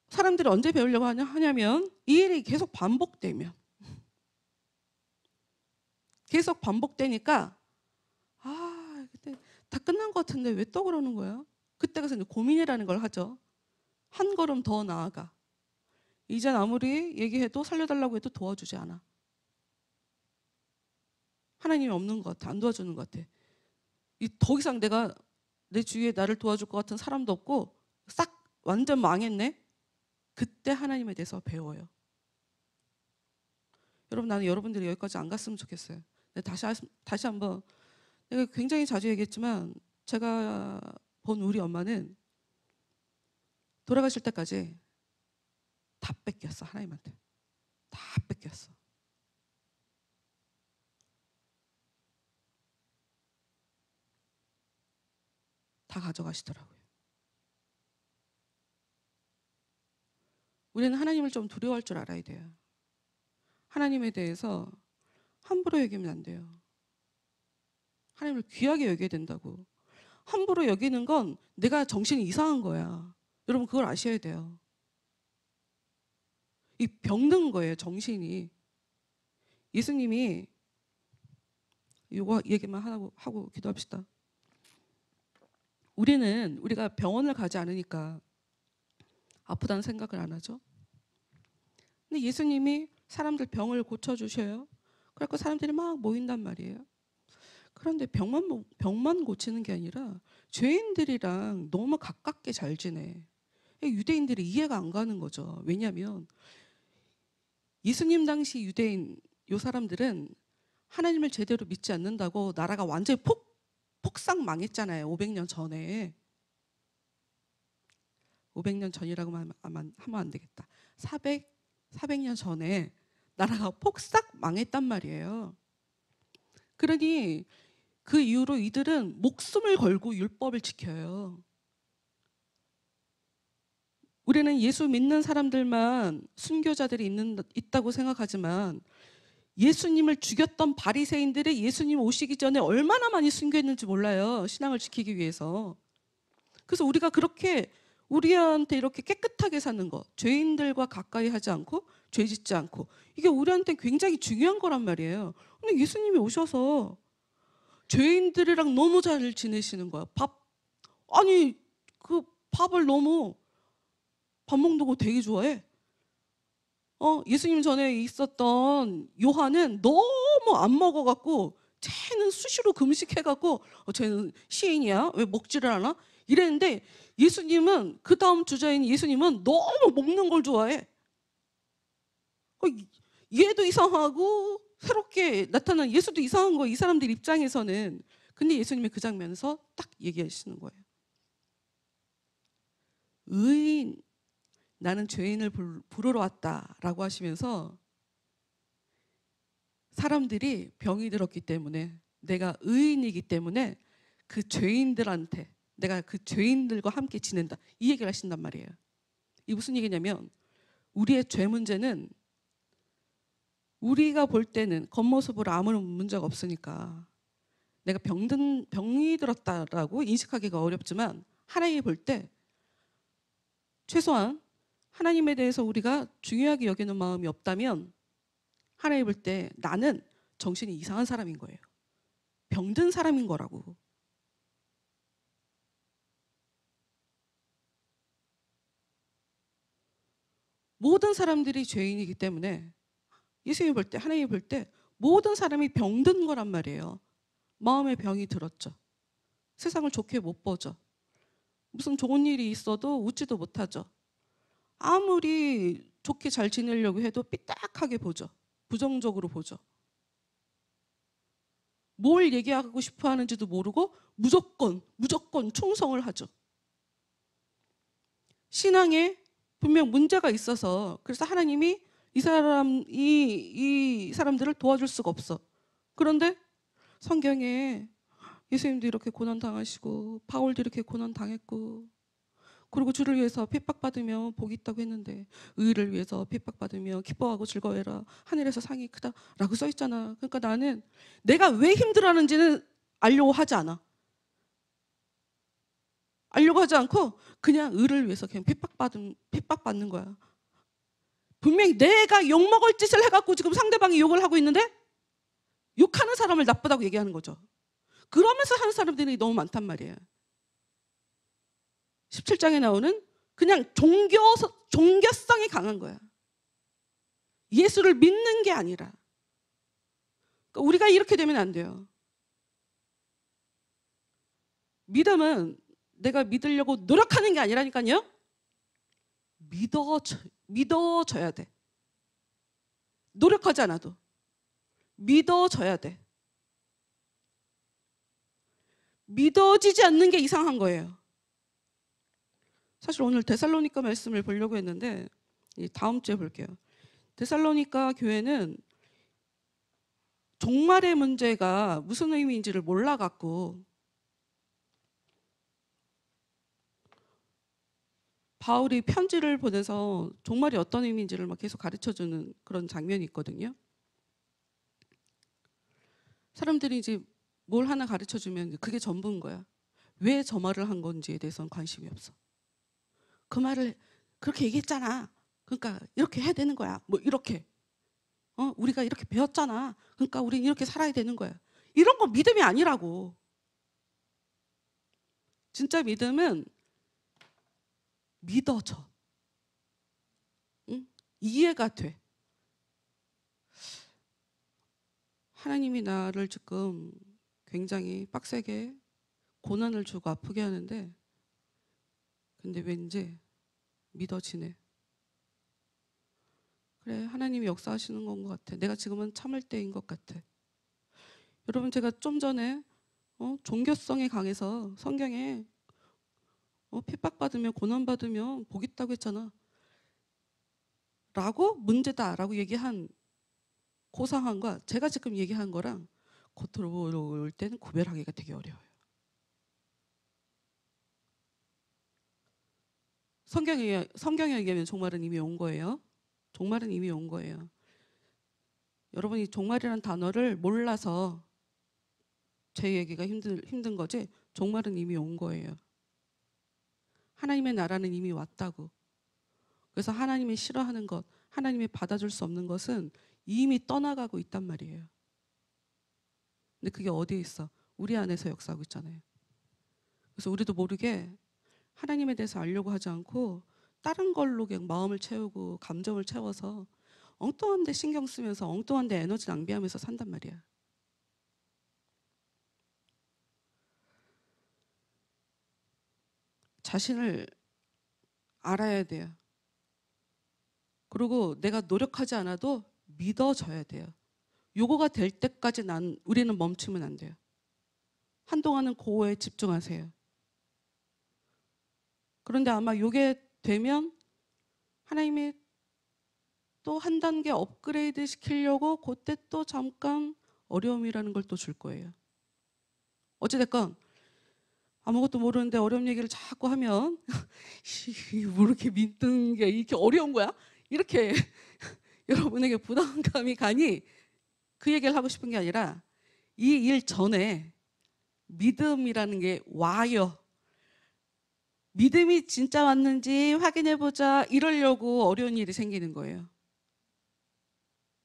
Speaker 1: 사람들이 언제 배우려고 하냐면 이 일이 계속 반복되면, 계속 반복되니까 그때 다 끝난 것 같은데 왜 또 그러는 거야? 그때 가서 이제 고민이라는 걸 하죠. 한 걸음 더 나아가. 이젠 아무리 얘기해도 살려달라고 해도 도와주지 않아. 하나님이 없는 것 같아. 안 도와주는 것 같아. 더 이상 내 주위에 나를 도와줄 것 같은 사람도 없고 싹 완전 망했네. 그때 하나님에 대해서 배워요. 여러분, 나는 여러분들이 여기까지 안 갔으면 좋겠어요. 다시 한번, 내가 굉장히 자주 얘기했지만 제가 본 우리 엄마는 돌아가실 때까지 다 뺏겼어. 하나님한테 다 뺏겼어. 다 가져가시더라고요. 우리는 하나님을 좀 두려워할 줄 알아야 돼요. 하나님에 대해서 함부로 여기면 안 돼요. 하나님을 귀하게 여겨야 된다고. 함부로 여기는 건 내가 정신이 이상한 거야. 여러분, 그걸 아셔야 돼요. 이 병든 거예요, 정신이. 예수님이, 이거 얘기만 하고 기도합시다. 우리가 병원을 가지 않으니까 아프다는 생각을 안 하죠. 근데 예수님이 사람들 병을 고쳐주셔요. 그래서 사람들이 막 모인단 말이에요. 그런데 병만 고치는 게 아니라 죄인들이랑 너무 가깝게 잘 지내. 유대인들이 이해가 안 가는 거죠. 왜냐하면 예수님 당시 유대인 요 사람들은 하나님을 제대로 믿지 않는다고 나라가 완전히 폭삭 망했잖아요. 500년 전에. 500년 전이라고 하면 안 되겠다. 400년 전에 나라가 폭삭 망했단 말이에요. 그러니 그 이후로 이들은 목숨을 걸고 율법을 지켜요. 우리는 예수 믿는 사람들만 순교자들이 있다고 생각하지만 예수님을 죽였던 바리새인들이 예수님 오시기 전에 얼마나 많이 순교했는지 몰라요. 신앙을 지키기 위해서. 그래서 우리가 그렇게 우리한테 이렇게 깨끗하게 사는 거, 죄인들과 가까이 하지 않고 죄 짓지 않고, 이게 우리한테 굉장히 중요한 거란 말이에요. 근데 예수님이 오셔서 죄인들이랑 너무 잘 지내시는 거야. 그 밥을 너무, 밥 먹는 거 되게 좋아해. 예수님 전에 있었던 요한은 너무 안 먹어갖고 쟤는 수시로 금식해갖고 쟤는 시인이야? 왜 먹지를 않아? 이랬는데 예수님은, 그 다음 주자인 예수님은 너무 먹는 걸 좋아해. 얘도 이상하고 새롭게 나타난 예수도 이상한 거예요. 이 사람들 입장에서는. 근데 예수님이 그 장면에서 딱 얘기하시는 거예요. 의인, 나는 죄인을 부르러 왔다라고 하시면서 사람들이 병이 들었기 때문에 내가 의인이기 때문에 그 죄인들한테 내가 그 죄인들과 함께 지낸다. 이 얘기를 하신단 말이에요. 이 무슨 얘기냐면 우리의 죄 문제는 우리가 볼 때는 겉모습으로 아무런 문제가 없으니까 내가 병이 들었다라고 인식하기가 어렵지만 하나님이 볼 때 최소한 하나님에 대해서 우리가 중요하게 여기는 마음이 없다면 하나님이 볼 때 나는 정신이 이상한 사람인 거예요. 병든 사람인 거라고. 모든 사람들이 죄인이기 때문에 예수님이 볼 때, 하나님이 볼 때 모든 사람이 병든 거란 말이에요. 마음에 병이 들었죠. 세상을 좋게 못 보죠. 무슨 좋은 일이 있어도 웃지도 못하죠. 아무리 좋게 잘 지내려고 해도 삐딱하게 보죠. 부정적으로 보죠. 뭘 얘기하고 싶어 하는지도 모르고 무조건 충성을 하죠. 신앙에 분명 문제가 있어서 그래서 하나님이 이 사람들을 도와줄 수가 없어. 그런데 성경에 예수님도 이렇게 고난 당하시고 바울도 이렇게 고난 당했고 그리고 주를 위해서 핍박받으며 복이 있다고 했는데 의를 위해서 핍박받으며 기뻐하고 즐거워해라 하늘에서 상이 크다라고 써 있잖아. 그러니까 나는 내가 왜 힘들어하는지는 알려고 하지 않아. 알려고 하지 않고 그냥 의를 위해서 그냥 핍박받는 거야. 분명히 내가 욕먹을 짓을 해갖고 지금 상대방이 욕을 하고 있는데 욕하는 사람을 나쁘다고 얘기하는 거죠. 그러면서 하는 사람들이 너무 많단 말이에요. 17장에 나오는 그냥 종교성이 강한 거야. 예수를 믿는 게 아니라. 그러니까 우리가 이렇게 되면 안 돼요. 믿음은 내가 믿으려고 노력하는 게 아니라니까요. 믿어져야 돼. 노력하지 않아도 믿어져야 돼. 믿어지지 않는 게 이상한 거예요. 사실 오늘 데살로니가 말씀을 보려고 했는데 다음 주에 볼게요. 데살로니가 교회는 종말의 문제가 무슨 의미인지를 몰라갖고 바울이 편지를 보내서 종말이 어떤 의미인지를 막 계속 가르쳐주는 그런 장면이 있거든요. 사람들이 이제 뭘 하나 가르쳐주면 그게 전부인 거야. 왜 저 말을 한 건지에 대해서는 관심이 없어. 그 말을 그렇게 얘기했잖아. 그러니까 이렇게 해야 되는 거야. 뭐 이렇게. 우리가 이렇게 배웠잖아. 그러니까 우리는 이렇게 살아야 되는 거야. 이런 거 믿음이 아니라고. 진짜 믿음은 믿어져. 응? 이해가 돼. 하나님이 나를 지금 굉장히 빡세게 고난을 주고 아프게 하는데 근데 왠지 믿어지네. 그래, 하나님이 역사하시는 건 것 같아. 내가 지금은 참을 때인 것 같아. 여러분, 제가 좀 전에 종교성이 강해서 성경에 핍박받으면 고난받으면 복 있다고 했잖아. 라고 문제다라고 얘기한 그 상황과 제가 지금 얘기한 거랑 겉으로 볼 때는 구별하기가 되게 어려워요. 성경에 의하면 종말은 이미 온 거예요. 종말은 이미 온 거예요. 여러분이 종말이라는 단어를 몰라서 제 얘기가 힘든 거지 종말은 이미 온 거예요. 하나님의 나라는 이미 왔다고. 그래서 하나님이 싫어하는 것, 하나님이 받아줄 수 없는 것은 이미 떠나가고 있단 말이에요. 근데 그게 어디에 있어? 우리 안에서 역사하고 있잖아요. 그래서 우리도 모르게 하나님에 대해서 알려고 하지 않고 다른 걸로 그냥 마음을 채우고 감정을 채워서 엉뚱한 데 신경 쓰면서 엉뚱한 데 에너지 낭비하면서 산단 말이야. 자신을 알아야 돼요. 그리고 내가 노력하지 않아도 믿어져야 돼요. 요거가 될 때까지 우리는 멈추면 안 돼요. 한동안은 그거에 집중하세요. 그런데 아마 요게 되면 하나님이 또 한 단계 업그레이드 시키려고 그때 또 잠깐 어려움이라는 걸 또 줄 거예요. 어찌됐건 아무것도 모르는데 어려운 얘기를 자꾸 하면 뭐 이렇게 믿는 게 이렇게 어려운 거야? 이렇게 여러분에게 부담감이 가니 그 얘기를 하고 싶은 게 아니라 이 일 전에 믿음이라는 게 와요. 믿음이 진짜 왔는지 확인해보자 이러려고 어려운 일이 생기는 거예요.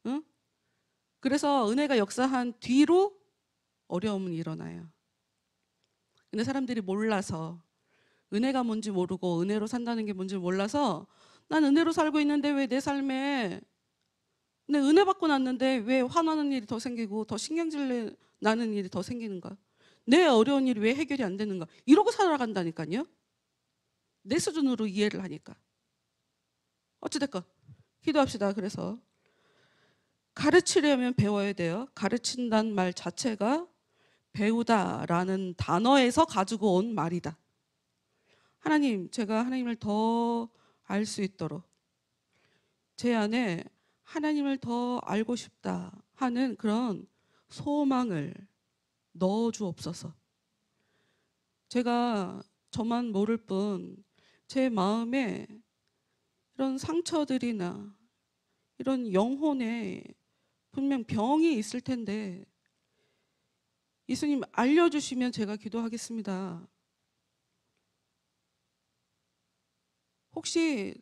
Speaker 1: 응? 그래서 은혜가 역사한 뒤로 어려움은 일어나요. 근데 사람들이 몰라서 은혜가 뭔지 모르고 은혜로 산다는 게 뭔지 몰라서 난 은혜로 살고 있는데 왜 내 삶에 근데 은혜 받고 났는데 왜 화나는 일이 더 생기고 더 신경질 나는 일이 더 생기는가? 내 어려운 일이 왜 해결이 안 되는가? 이러고 살아간다니까요. 내 수준으로 이해를 하니까. 어찌됐건 기도합시다. 그래서 가르치려면 배워야 돼요. 가르친다는 말 자체가 배우다라는 단어에서 가지고 온 말이다. 하나님, 제가 하나님을 더 알 수 있도록 제 안에 하나님을 더 알고 싶다 하는 그런 소망을 넣어 주옵소서. 제가 저만 모를 뿐 제 마음에 이런 상처들이나 이런 영혼에 분명 병이 있을 텐데 예수님 알려주시면 제가 기도하겠습니다. 혹시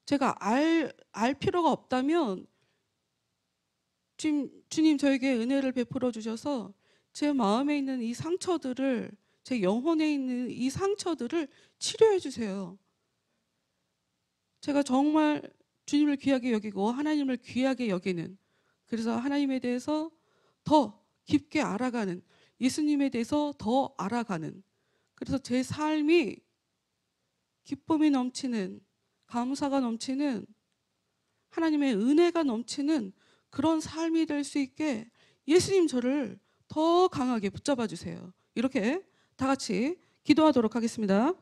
Speaker 1: 제가 알 필요가 없다면 주님 저에게 은혜를 베풀어 주셔서 제 마음에 있는 이 상처들을 제 영혼에 있는 이 상처들을 치료해 주세요. 제가 정말 주님을 귀하게 여기고 하나님을 귀하게 여기는 그래서 하나님에 대해서 더 깊게 알아가는 예수님에 대해서 더 알아가는 그래서 제 삶이 기쁨이 넘치는 감사가 넘치는 하나님의 은혜가 넘치는 그런 삶이 될 수 있게 예수님 저를 더 강하게 붙잡아 주세요. 이렇게 다 같이 기도하도록 하겠습니다.